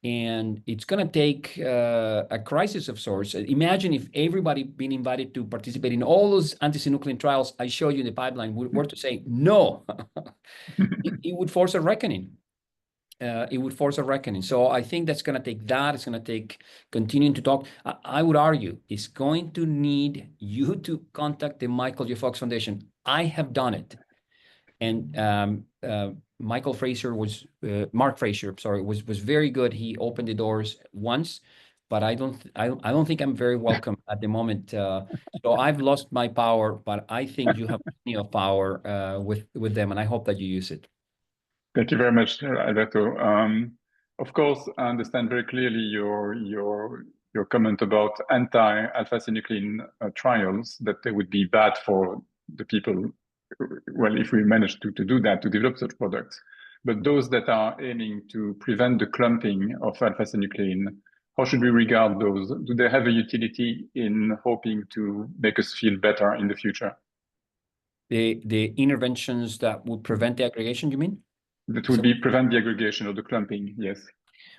And it's going to take a crisis of sorts. Imagine if everybody being invited to participate in all those anti-synuclein trials I showed you in the pipeline were to say no. It would force a reckoning. It would force a reckoning. So I think that's going to take that. It's going to take continuing to talk. I would argue it's going to need you to contact the Michael J. Fox Foundation. I have done it. And Mark Fraser, was very good. He opened the doors once, but I don't think I'm very welcome at the moment. So I've lost my power, but I think you have plenty of power with them, and I hope that you use it. Thank you very much, Alberto. Of course, I understand very clearly your comment about anti-alpha-synuclein trials, that they would be bad for the people, well, if we manage to do that, to develop such products. But those that are aiming to prevent the clumping of alpha-synuclein, how should we regard those? Do they have a utility in hoping to make us feel better in the future? The interventions that would prevent the aggregation, you mean? That would be prevent the aggregation or the clumping, yes.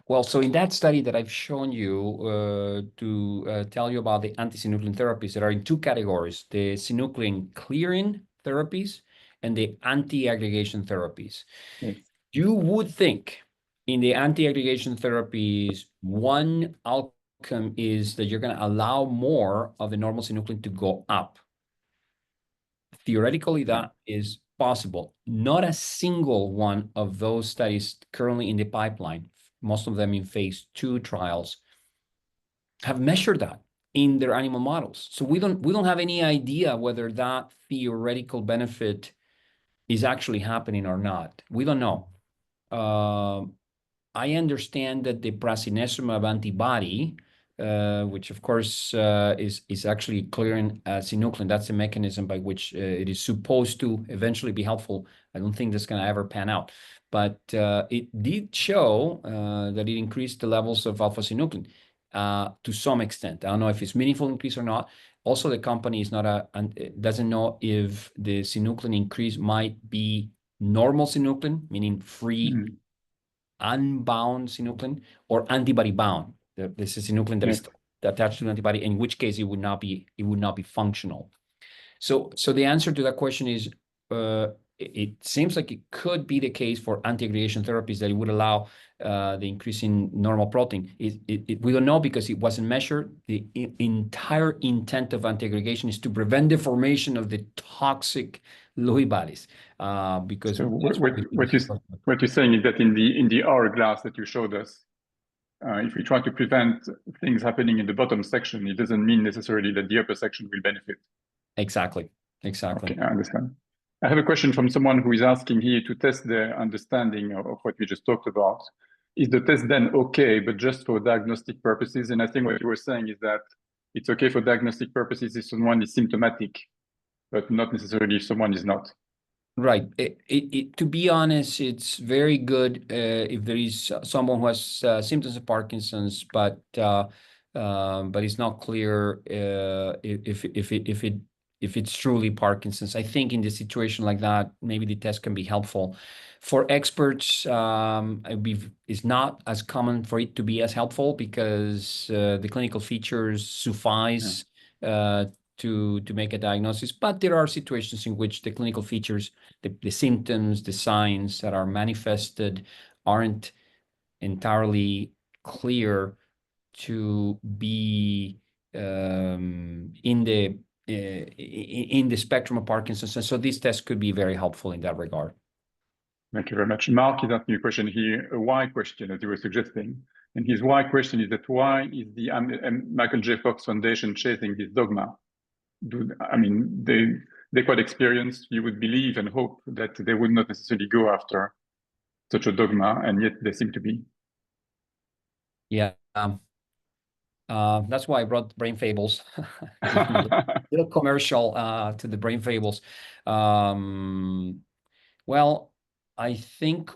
Well, so in that study that I've shown you to tell you about the anti-synuclein therapies that are in 2 categories, the synuclein clearing therapies and the anti-aggregation therapies. Yes. You would think in the anti-aggregation therapies, one outcome is that you're going to allow more of the normal synuclein to go up. Theoretically, that is possible. Not a single one of those studies currently in the pipeline, most of them in phase 2 trials, have measured that in their animal models. So we don't have any idea whether that theoretical benefit is actually happening or not. We don't know. I understand that the prasinezumab antibody, which of course is actually clearing synuclein. That's the mechanism by which it is supposed to eventually be helpful. I don't think that's going to ever pan out. But it did show that it increased the levels of alpha-synuclein to some extent. I don't know if it's meaningful increase or not. Also, the company is doesn't know if the synuclein increase might be normal synuclein, meaning free, unbound synuclein, or antibody bound. This is synuclein that is attached to an antibody, in which case it would not be functional. So the answer to that question is it seems like it could be the case for anti-aggregation therapies that it would allow the increase in normal protein. We don't know because it wasn't measured. The entire intent of anti-aggregation is to prevent the formation of the toxic Lewy bodies. Because so what you're saying is that in the hourglass that you showed us, if we try to prevent things happening in the bottom section, it doesn't mean necessarily that the upper section will benefit. Exactly. Okay, I understand. I have a question from someone who is asking here to test their understanding of what we just talked about. Is the test then okay, but just for diagnostic purposes? And I think what you were saying is that it's okay for diagnostic purposes if someone is symptomatic, but not necessarily if someone is not. Right. To be honest, it's very good if there is someone who has symptoms of Parkinson's, but it's not clear if it's truly Parkinson's. I think in the situation like that, maybe the test can be helpful. For experts, it's not as common for it to be as helpful because the clinical features suffice to make a diagnosis. But there are situations in which the clinical features, the symptoms, the signs that are manifested aren't entirely clear to be in the spectrum of Parkinson's. And so these tests could be very helpful in that regard. Thank you very much. Mark is asking a question here, a why question, as you were suggesting. And his why question is that why is the Michael J. Fox Foundation chasing this dogma? They're quite experienced. You would believe and hope that they would not necessarily go after such a dogma, and yet they seem to be. Yeah. That's why I brought Brain Fables. Little commercial to the Brain Fables. Well, I think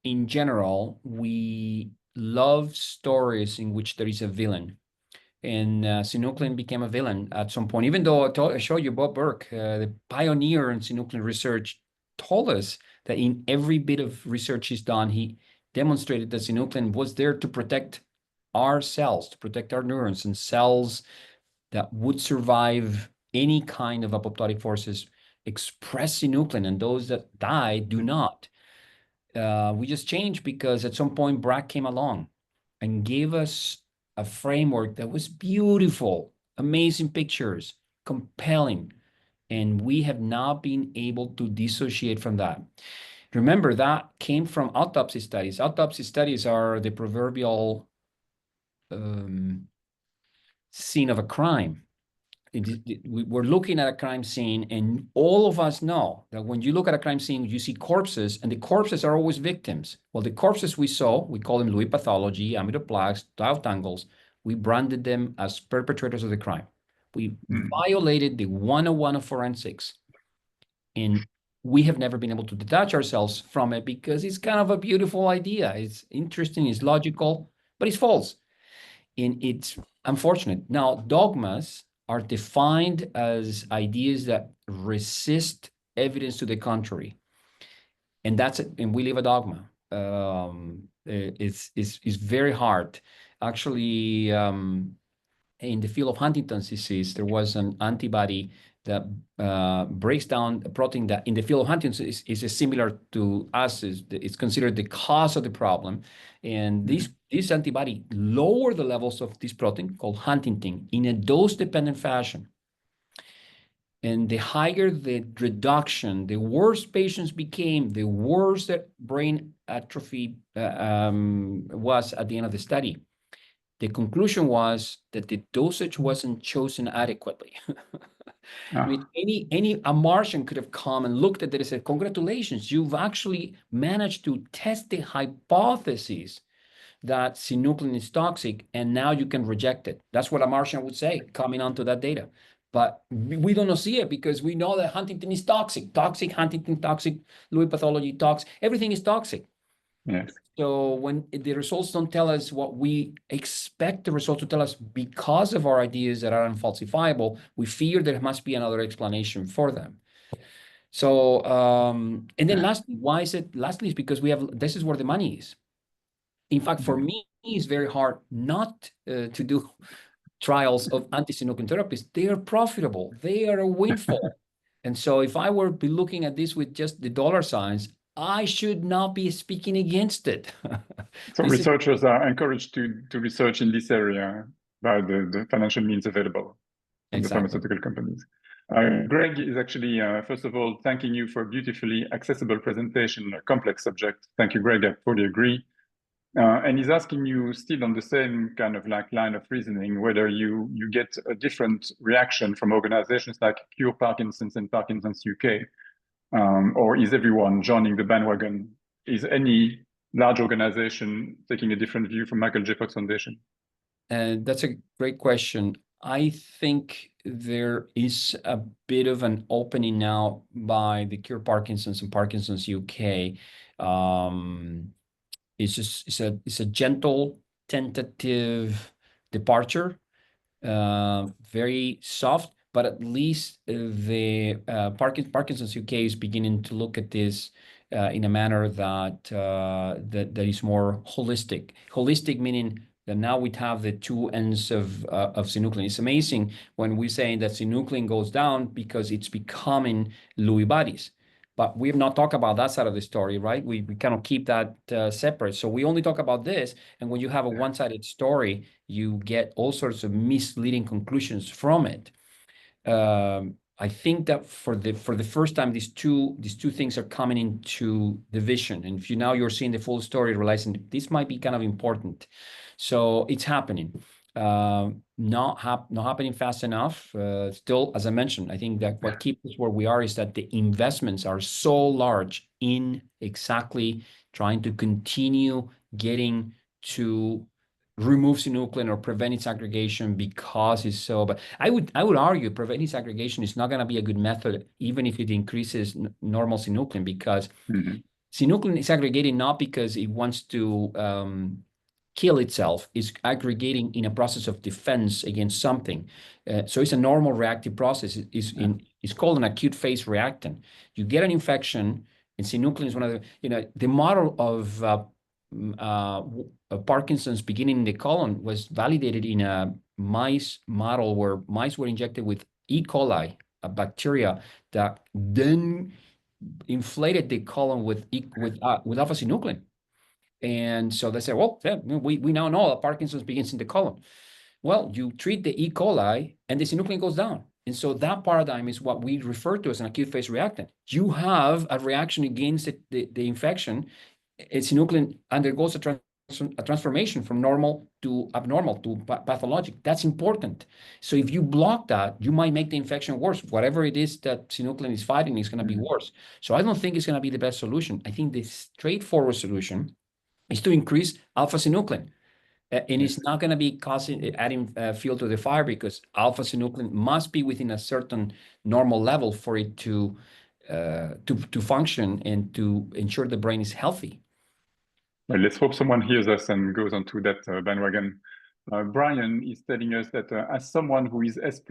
in general, we love stories in which there is a villain. And synuclein became a villain at some point, even though I showed you Bob Burke, the pioneer in synuclein research, told us that in every bit of research he's done, he demonstrated that synuclein was there to protect our cells, to protect our neurons, and cells that would survive any kind of apoptotic forces express synuclein, and those that die do not. We just changed because at some point Brack came along and gave us a framework that was beautiful, amazing pictures, compelling, and we have not been able to dissociate from that. Remember, that came from autopsy studies. Autopsy studies are the proverbial scene of a crime. We're looking at a crime scene, and all of us know that when you look at a crime scene, you see corpses, and the corpses are always victims. Well, the corpses we saw, we call them Louis pathology, amyloid plaques, tau tangles. We branded them as perpetrators of the crime. We violated the 101 of forensics, and we have never been able to detach ourselves from it because it's kind of a beautiful idea. It's interesting, it's logical, but it's false. And it's unfortunate. Now, dogmas are defined as ideas that resist evidence to the contrary. And that's it. And we live a dogma. It's very hard. Actually, in the field of Huntington's disease, there was an antibody that breaks down a protein that in the field of Huntington's is similar to us. It's considered the cause of the problem. And this antibody lowered the levels of this protein called huntingtin in a dose-dependent fashion. And the higher the reduction, the worse patients became, the worse that brain atrophy was at the end of the study. The conclusion was that the dosage wasn't chosen adequately. I mean, a Martian could have come and looked at it and said, congratulations, you've actually managed to test the hypothesis that synuclein is toxic, and now you can reject it. That's what a Martian would say coming onto that data. But we don't see it because we know that Huntington is toxic. Toxic, Huntington toxic, Lewy pathology toxic, everything is toxic. Yes. So when the results don't tell us what we expect the results to tell us because of our ideas that are unfalsifiable, we fear there must be another explanation for them. So, and then lastly, why is it? Lastly, is because this is where the money is. In fact, for me, it's very hard not to do trials of anti-synuclein therapies. They are profitable. They are a windfall. And so if I were be looking at this with just the dollar signs, I should not be speaking against it. So researchers are encouraged to research in this area by the financial means available from the pharmaceutical companies. Greg is actually, first of all, thanking you for a beautifully accessible presentation, a complex subject. Thank you, Greg, I fully agree. And he's asking you still on the same kind of line of reasoning, whether you get a different reaction from organizations like Cure Parkinson's and Parkinson's UK or is everyone joining the bandwagon? Is any large organization taking a different view from Michael J. Fox Foundation? And that's a great question. I think there is a bit of an opening now by the Cure Parkinson's and Parkinson's UK. It's a gentle, tentative departure, very soft, but at least the Parkinson's UK is beginning to look at this in a manner that is more holistic. Holistic meaning that now we have the two ends of synuclein. It's amazing when we're saying that synuclein goes down because it's becoming Lewy bodies. But we have not talked about that side of the story, right? We kind of keep that separate. So we only talk about this. And when you have a one-sided story, you get all sorts of misleading conclusions from it. I think that for the first time, these two things are coming into the vision. And if you're seeing the full story, realizing this might be kind of important. So it's happening. Not happening fast enough. Still, as I mentioned, I think that what keeps us where we are is that the investments are so large in exactly trying to continue getting to remove synuclein or prevent its aggregation because it's so. But I would argue preventing its aggregation is not going to be a good method, even if it increases normal synuclein, because synuclein is aggregating not because it wants to kill itself, is aggregating in a process of defense against something. So it's a normal reactive process. It's called an acute phase reactant. You get an infection, and synuclein is one of the model of Parkinson's beginning in the colon was validated in a mice model where mice were injected with E. coli, a bacteria that then inflated the colon with alpha-synuclein. And so they said, well, yeah, we now know that Parkinson's begins in the colon. Well, you treat the E. coli and the synuclein goes down. And so that paradigm is what we refer to as an acute phase reactant. You have a reaction against the infection. Synuclein undergoes a transformation from normal to abnormal to pathologic. That's important. So if you block that, you might make the infection worse. Whatever it is that synuclein is fighting is going to be worse. So I don't think it's going to be the best solution. I think the straightforward solution is to increase alpha-synuclein. And it's not going to be adding fuel to the fire, because alpha-synuclein must be within a certain normal level for it to function and to ensure the brain is healthy. Well, let's hope someone hears us and goes onto that bandwagon. Brian is telling us that as someone who is S+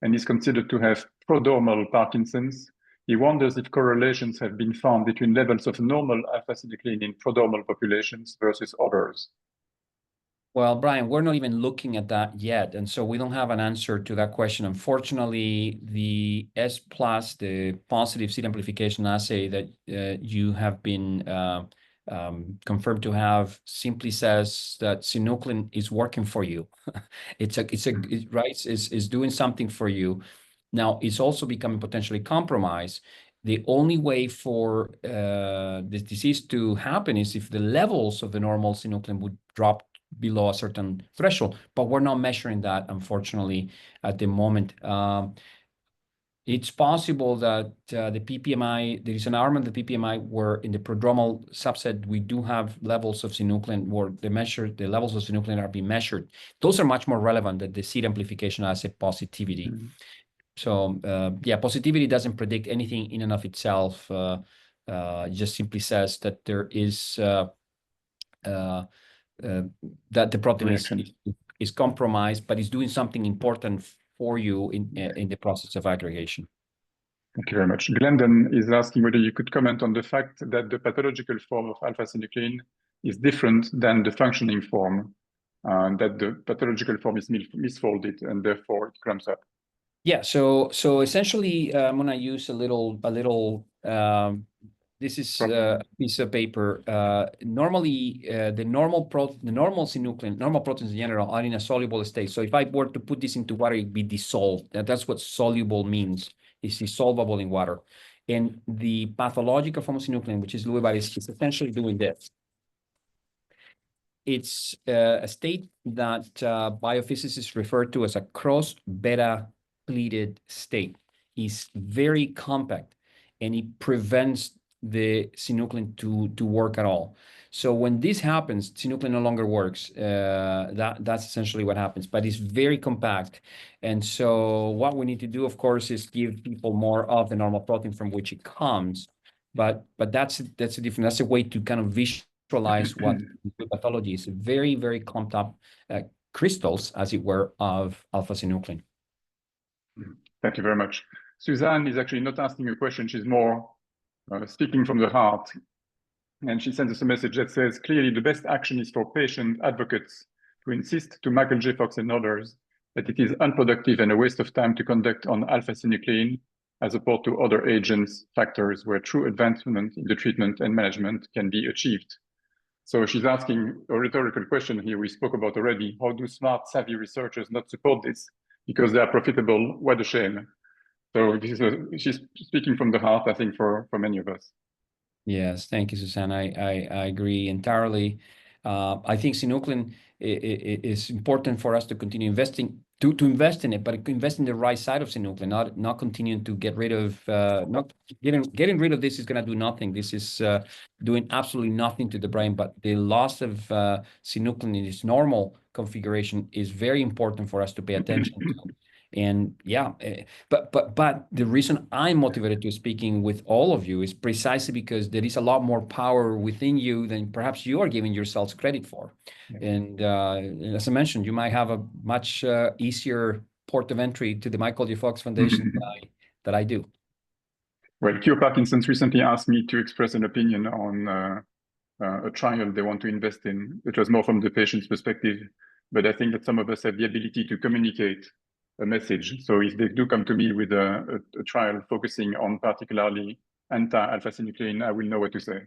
and is considered to have prodromal Parkinson's, he wonders if correlations have been found between levels of normal alpha-synuclein in prodromal populations versus others. Well, Brian, we're not even looking at that yet. And so we don't have an answer to that question. Unfortunately, the S+, the positive seed amplification assay that you have been confirmed to have, simply says that synuclein is working for you. It's doing something for you. Now, it's also becoming potentially compromised. The only way for this disease to happen is if the levels of the normal synuclein would drop below a certain threshold, but we're not measuring that, unfortunately, at the moment. It's possible that the PPMI, there is an arm of the PPMI where in the prodromal subset, we do have levels of synuclein where the levels of synuclein are being measured. Those are much more relevant than the seed amplification assay positivity. So yeah, positivity doesn't predict anything in and of itself. It just simply says that there is that the protein is compromised, but is doing something important for you in the process of aggregation. Thank you very much. Glendon is asking whether you could comment on the fact that the pathological form of alpha-synuclein is different than the functioning form, that the pathological form is misfolded and therefore it clumps up. Yeah, so essentially, I'm going to use a little. This is a piece of paper. Normally, the normal synuclein, normal proteins in general, are in a soluble state. So if I were to put this into water, it'd be dissolved. That's what soluble means. It's dissolvable in water. And the pathological form of synuclein, which is Lewy bodies, is essentially doing this. It's a state that biophysicists refer to as a cross-beta pleated state. Is very compact. and it prevents the synuclein to work at all. So when this happens, synuclein no longer works. That's essentially what happens, but it's very compact. And so what we need to do, of course, is give people more of the normal protein from which it comes. But that's a way to kind of visualize what the pathology is. Very, very clumped up crystals, as it were, of alpha-synuclein. Thank you very much. Suzanne is actually not asking a question. She's more speaking from the heart. And she sends us a message that says, clearly the best action is for patient advocates to insist to Michael J. Fox and others that it is unproductive and a waste of time to conduct on alpha-synuclein as opposed to other agents, factors where true advancement in the treatment and management can be achieved. So she's asking a rhetorical question here we spoke about already. How do smart, savvy researchers not support this? Because they are profitable, what a shame. So this is she's speaking from the heart, I think, for many of us. Yes, thank you, Suzanne. I agree entirely. I think synuclein is important for us to continue investing, to invest in it, but invest in the right side of synuclein, not continuing to get rid of, not getting rid of this is going to do nothing. This is doing absolutely nothing to the brain, but the loss of synuclein in its normal configuration is very important for us to pay attention to. And yeah, but the reason I'm motivated to speaking with all of you is precisely because there is a lot more power within you than perhaps you are giving yourselves credit for. Yeah. And as I mentioned, you might have a much easier port of entry to the Michael J. Fox Foundation that I do. Well, Cure Parkinson's recently asked me to express an opinion on a trial they want to invest in, which was more from the patient's perspective. But I think that some of us have the ability to communicate a message. So if they do come to me with a trial focusing on particularly anti-alpha-synuclein, I will know what to say.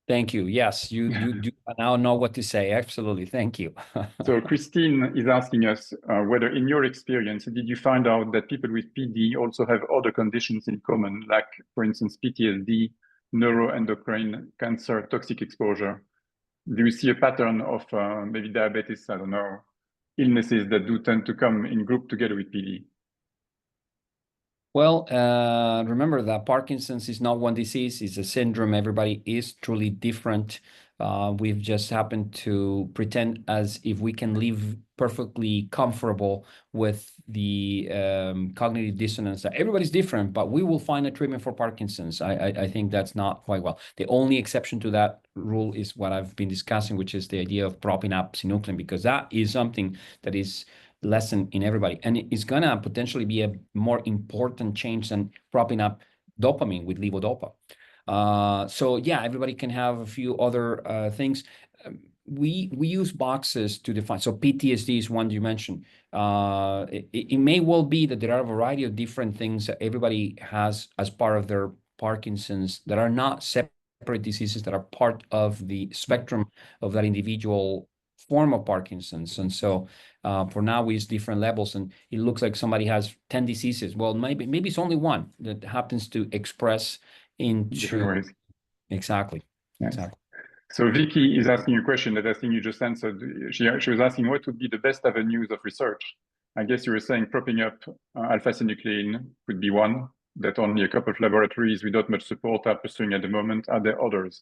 Thank you. Yes, you do now know what to say. Absolutely. Thank you. So Christine is asking us whether in your experience, did you find out that people with PD also have other conditions in common, like, for instance, PTSD, neuroendocrine, cancer, toxic exposure? Do you see a pattern of maybe diabetes, I don't know, illnesses that do tend to come in group together with PD? Well, remember that Parkinson's is not one disease, it's a syndrome. Everybody is truly different. We've just happened to pretend as if we can live perfectly comfortable with the cognitive dissonance that everybody's different, but we will find a treatment for Parkinson's. I think that's not quite well. The only exception to that rule is what I've been discussing, which is the idea of propping up synuclein, because that is something that is lesson in everybody, and it's gonna potentially be a more important change than propping up dopamine with levodopa. So yeah, everybody can have a few other things. We use boxes to define. So PTSD is one you mentioned. It may well be that there are a variety of different things that everybody has as part of their Parkinson's that are not separate diseases, that are part of the spectrum of that individual form of Parkinson's. And so for now we use different levels, and it looks like somebody has 10 diseases. Well, maybe it's only one that happens to express into different ways. Exactly. Yes. Exactly. So Vicky is asking a question that I think you just answered. She was asking what would be the best avenues of research. I guess you were saying propping up alpha-synuclein could be one that only a couple of laboratories without much support are pursuing at the moment. Are there others?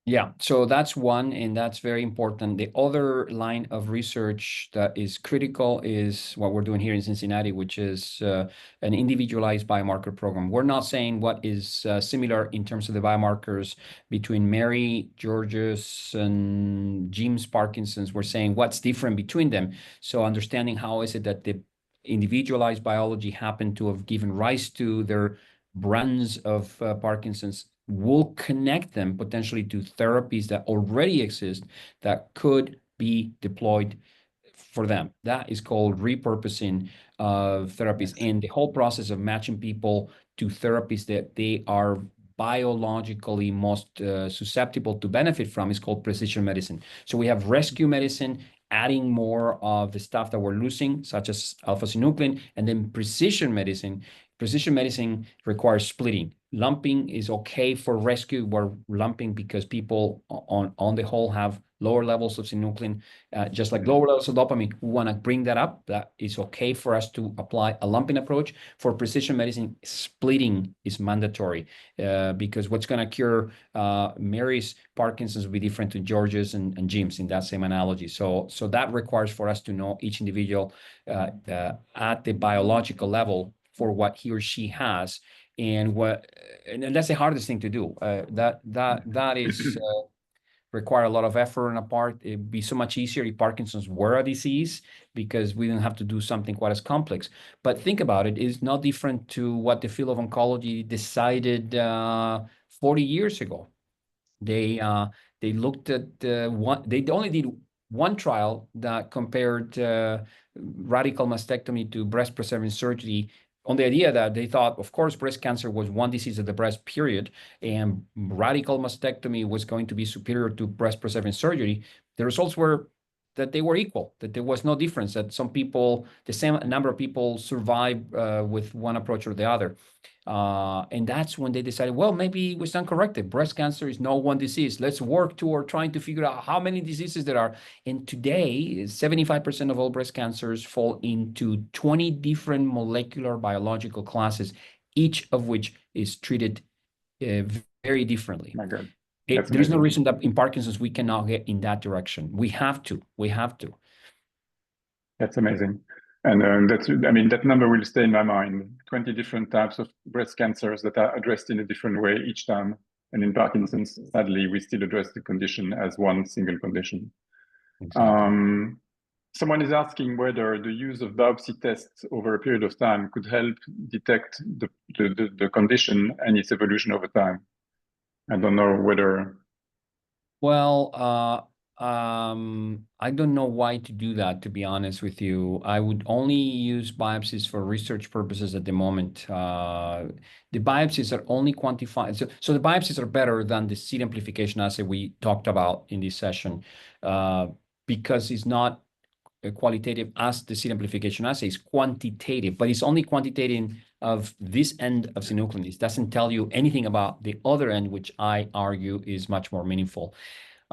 Yeah, so that's one, and that's very important. The other line of research that is critical is what we're doing here in Cincinnati, which is an individualized biomarker program. We're not saying what is similar in terms of the biomarkers between Mary, George's, and Jim's Parkinson's. We're saying what's different between them. So understanding how is it that the individualized biology happened to have given rise to their brands of Parkinson's will connect them potentially to therapies that already exist that could be deployed for them. That is called repurposing of therapies. And the whole process of matching people to therapies that they are biologically most susceptible to benefit from is called precision medicine. So we have rescue medicine, adding more of the stuff that we're losing, such as alpha-synuclein, and then precision medicine. Precision medicine requires splitting. Lumping is okay for rescue. We're lumping because people on the whole have lower levels of synuclein, just like lower levels of dopamine. We want to bring that up. That is okay for us to apply a lumping approach. For precision medicine, splitting is mandatory because what's going to cure Mary's Parkinson's will be different to George's and Jim's in that same analogy. So that requires for us to know each individual at the biological level for what he or she has, and that's the hardest thing to do. That is require a lot of effort on our part. It'd be so much easier if Parkinson's were a disease because we didn't have to do something quite as complex. But think about it, it's not different to what the field of oncology decided 40 years ago. They looked at they only did one trial that compared radical mastectomy to breast preserving surgery, on the idea that they thought, of course, breast cancer was one disease of the breast, period, and radical mastectomy was going to be superior to breast preserving surgery. The results were that they were equal, that there was no difference, that some people, the same number of people survived with one approach or the other. And that's when they decided, well, maybe it was uncorrected. Breast cancer is no one disease. Let's work toward trying to figure out how many diseases there are. And today, 75% of all breast cancers fall into 20 different molecular biological classes, each of which is treated very differently. My God. There is no reason that in Parkinson's we cannot get in that direction. We have to. That's amazing. And that number will stay in my mind. 20 different types of breast cancers that are addressed in a different way each time. And in Parkinson's, sadly, we still address the condition as one single condition. Exactly. Someone is asking whether the use of biopsy tests over a period of time could help detect the condition and its evolution over time. I don't know whether... Well, I don't know why to do that, to be honest with you. I would only use biopsies for research purposes at the moment. The biopsies are only quantified. So the biopsies are better than the seed amplification assay we talked about in this session because it's not qualitative as the seed amplification assay is quantitative, but it's only quantitative of this end of synuclein. It doesn't tell you anything about the other end, which I argue is much more meaningful.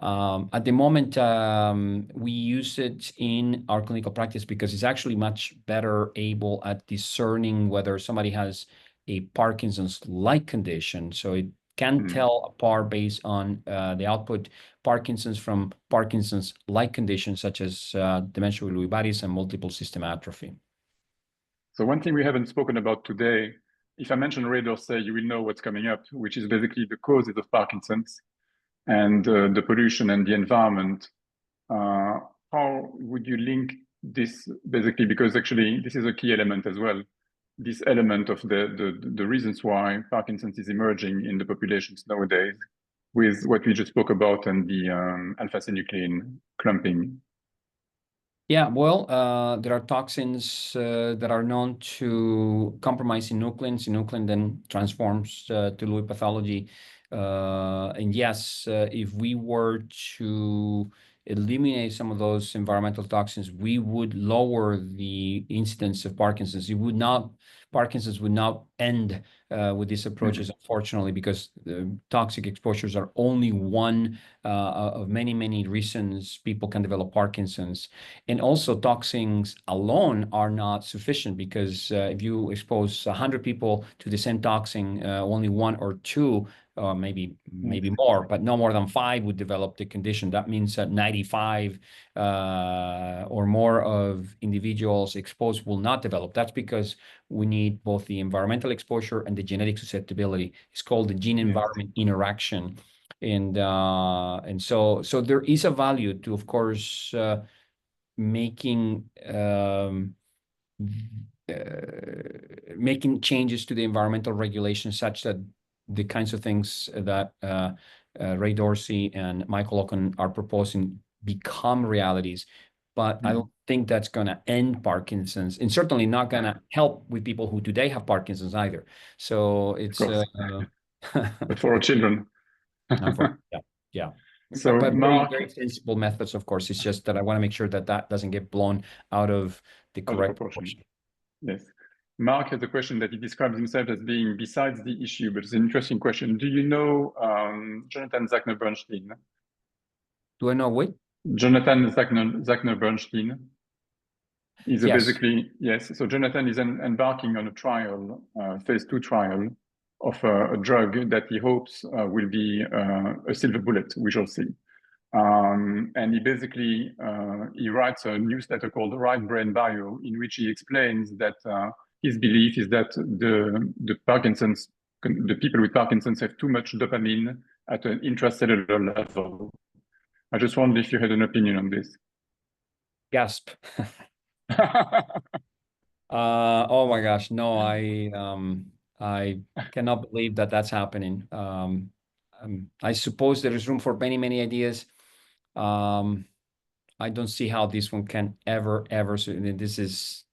At the moment, we use it in our clinical practice because it's actually much better able at discerning whether somebody has a Parkinson's-like condition. So it can tell apart based on the output Parkinson's from Parkinson's-like conditions such as dementia with Lewy bodies and multiple system atrophy. So one thing we haven't spoken about today, if I mention red assay, you will know what's coming up, which is basically the causes of Parkinson's and the pollution and the environment. How would you link this basically? Because actually this is a key element as well. This element of the reasons why Parkinson's is emerging in the populations nowadays with what we just spoke about and the alpha-synuclein clumping. Yeah, well, there are toxins that are known to compromise synuclein. Synuclein then transforms to Lewy pathology. And yes, if we were to eliminate some of those environmental toxins, we would lower the incidence of Parkinson's. Parkinson's would not end with these approaches, unfortunately, because the toxic exposures are only one of many, many reasons people can develop Parkinson's. And also toxins alone are not sufficient because if you expose 100 people to the same toxin, only one or two maybe more, but no more than 5 would develop the condition. That means that 95 or more of individuals exposed will not develop. That's because we need both the environmental exposure and the genetic susceptibility. It's called the gene-environment interaction. And so there is a value to, of course, making changes to the environmental regulations such that the kinds of things that Ray Dorsey and Michael Ocon are proposing become realities. But I don't think that's going to end Parkinson's, and certainly not going to help with people who today have Parkinson's either. So it's but for our children. Yeah. So but Mark, very sensible methods, of course. It's just that I want to make sure that that doesn't get blown out of the correct proportion. Yes. Mark has a question that he describes himself as being besides the issue, but it's an interesting question. Do you know Jonathan Zachner-Bernstein? Do I know what? Jonathan Zachner-Bernstein. He's Yes. basically, yes. So Jonathan is embarking on a trial, phase 2 trial of a drug that he hopes will be a silver bullet, we shall see. And he basically, he writes a newsletter called Right Brain Bio, in which he explains that his belief is that the people with Parkinson's have too much dopamine at an intracellular level. I just wondered if you had an opinion on this. Gasp. Oh my gosh, no, I cannot believe that that's happening. I suppose there is room for many, many ideas. I don't see how this one can ever. This is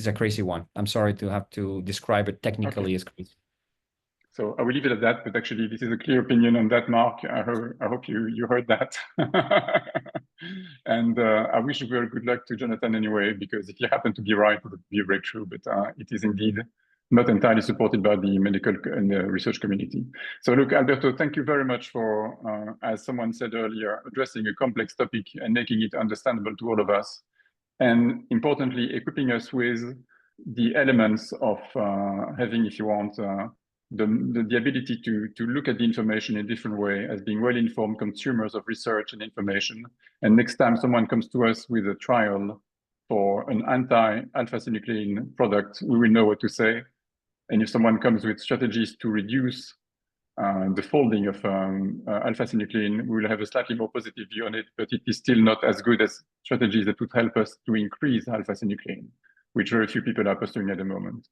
a crazy one. I'm sorry to have to describe it technically as crazy. So I will leave it at that, but actually this is a clear opinion on that, Mark. I hope you heard that. And I wish you very good luck to Jonathan anyway, because if you happen to be right, it would be a breakthrough, but it is indeed not entirely supported by the medical and the research community. So look, Alberto, thank you very much for, as someone said earlier, addressing a complex topic and making it understandable to all of us. And importantly, equipping us with the elements of having, if you want, the ability to look at the information in a different way as being well-informed consumers of research and information. And next time someone comes to us with a trial for an anti-alpha-synuclein product, we will know what to say. And if someone comes with strategies to reduce the folding of alpha-synuclein, we will have a slightly more positive view on it, but it is still not as good as strategies that would help us to increase alpha-synuclein, which very few people are pursuing at the moment.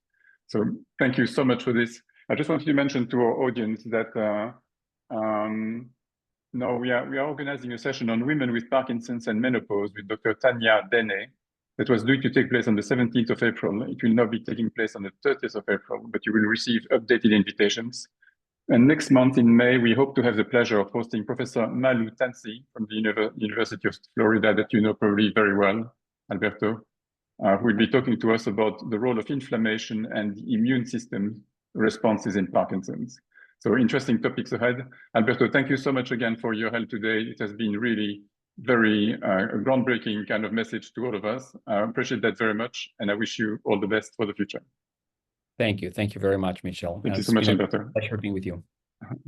So thank you so much for this. I just wanted to mention to our audience that now we are organizing a session on women with Parkinson's and menopause with Dr. Tanya Dene that was due to take place on the 17th of April. It will now be taking place on the 30th of April, but you will receive updated invitations. And next month in May, we hope to have the pleasure of hosting Professor Malu Tansi from the University of Florida that you know probably very well, Alberto, who will be talking to us about the role of inflammation and the immune system responses in Parkinson's. So interesting topics ahead. Alberto, thank you so much again for your help today. It has been really very groundbreaking kind of message to all of us. I appreciate that very much, and I wish you all the best for the future. Thank you. Thank you very much, Michel. Thank you so much, Alberto. Pleasure being with you.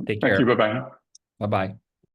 Take care. Thank you. Bye-bye. Bye-bye.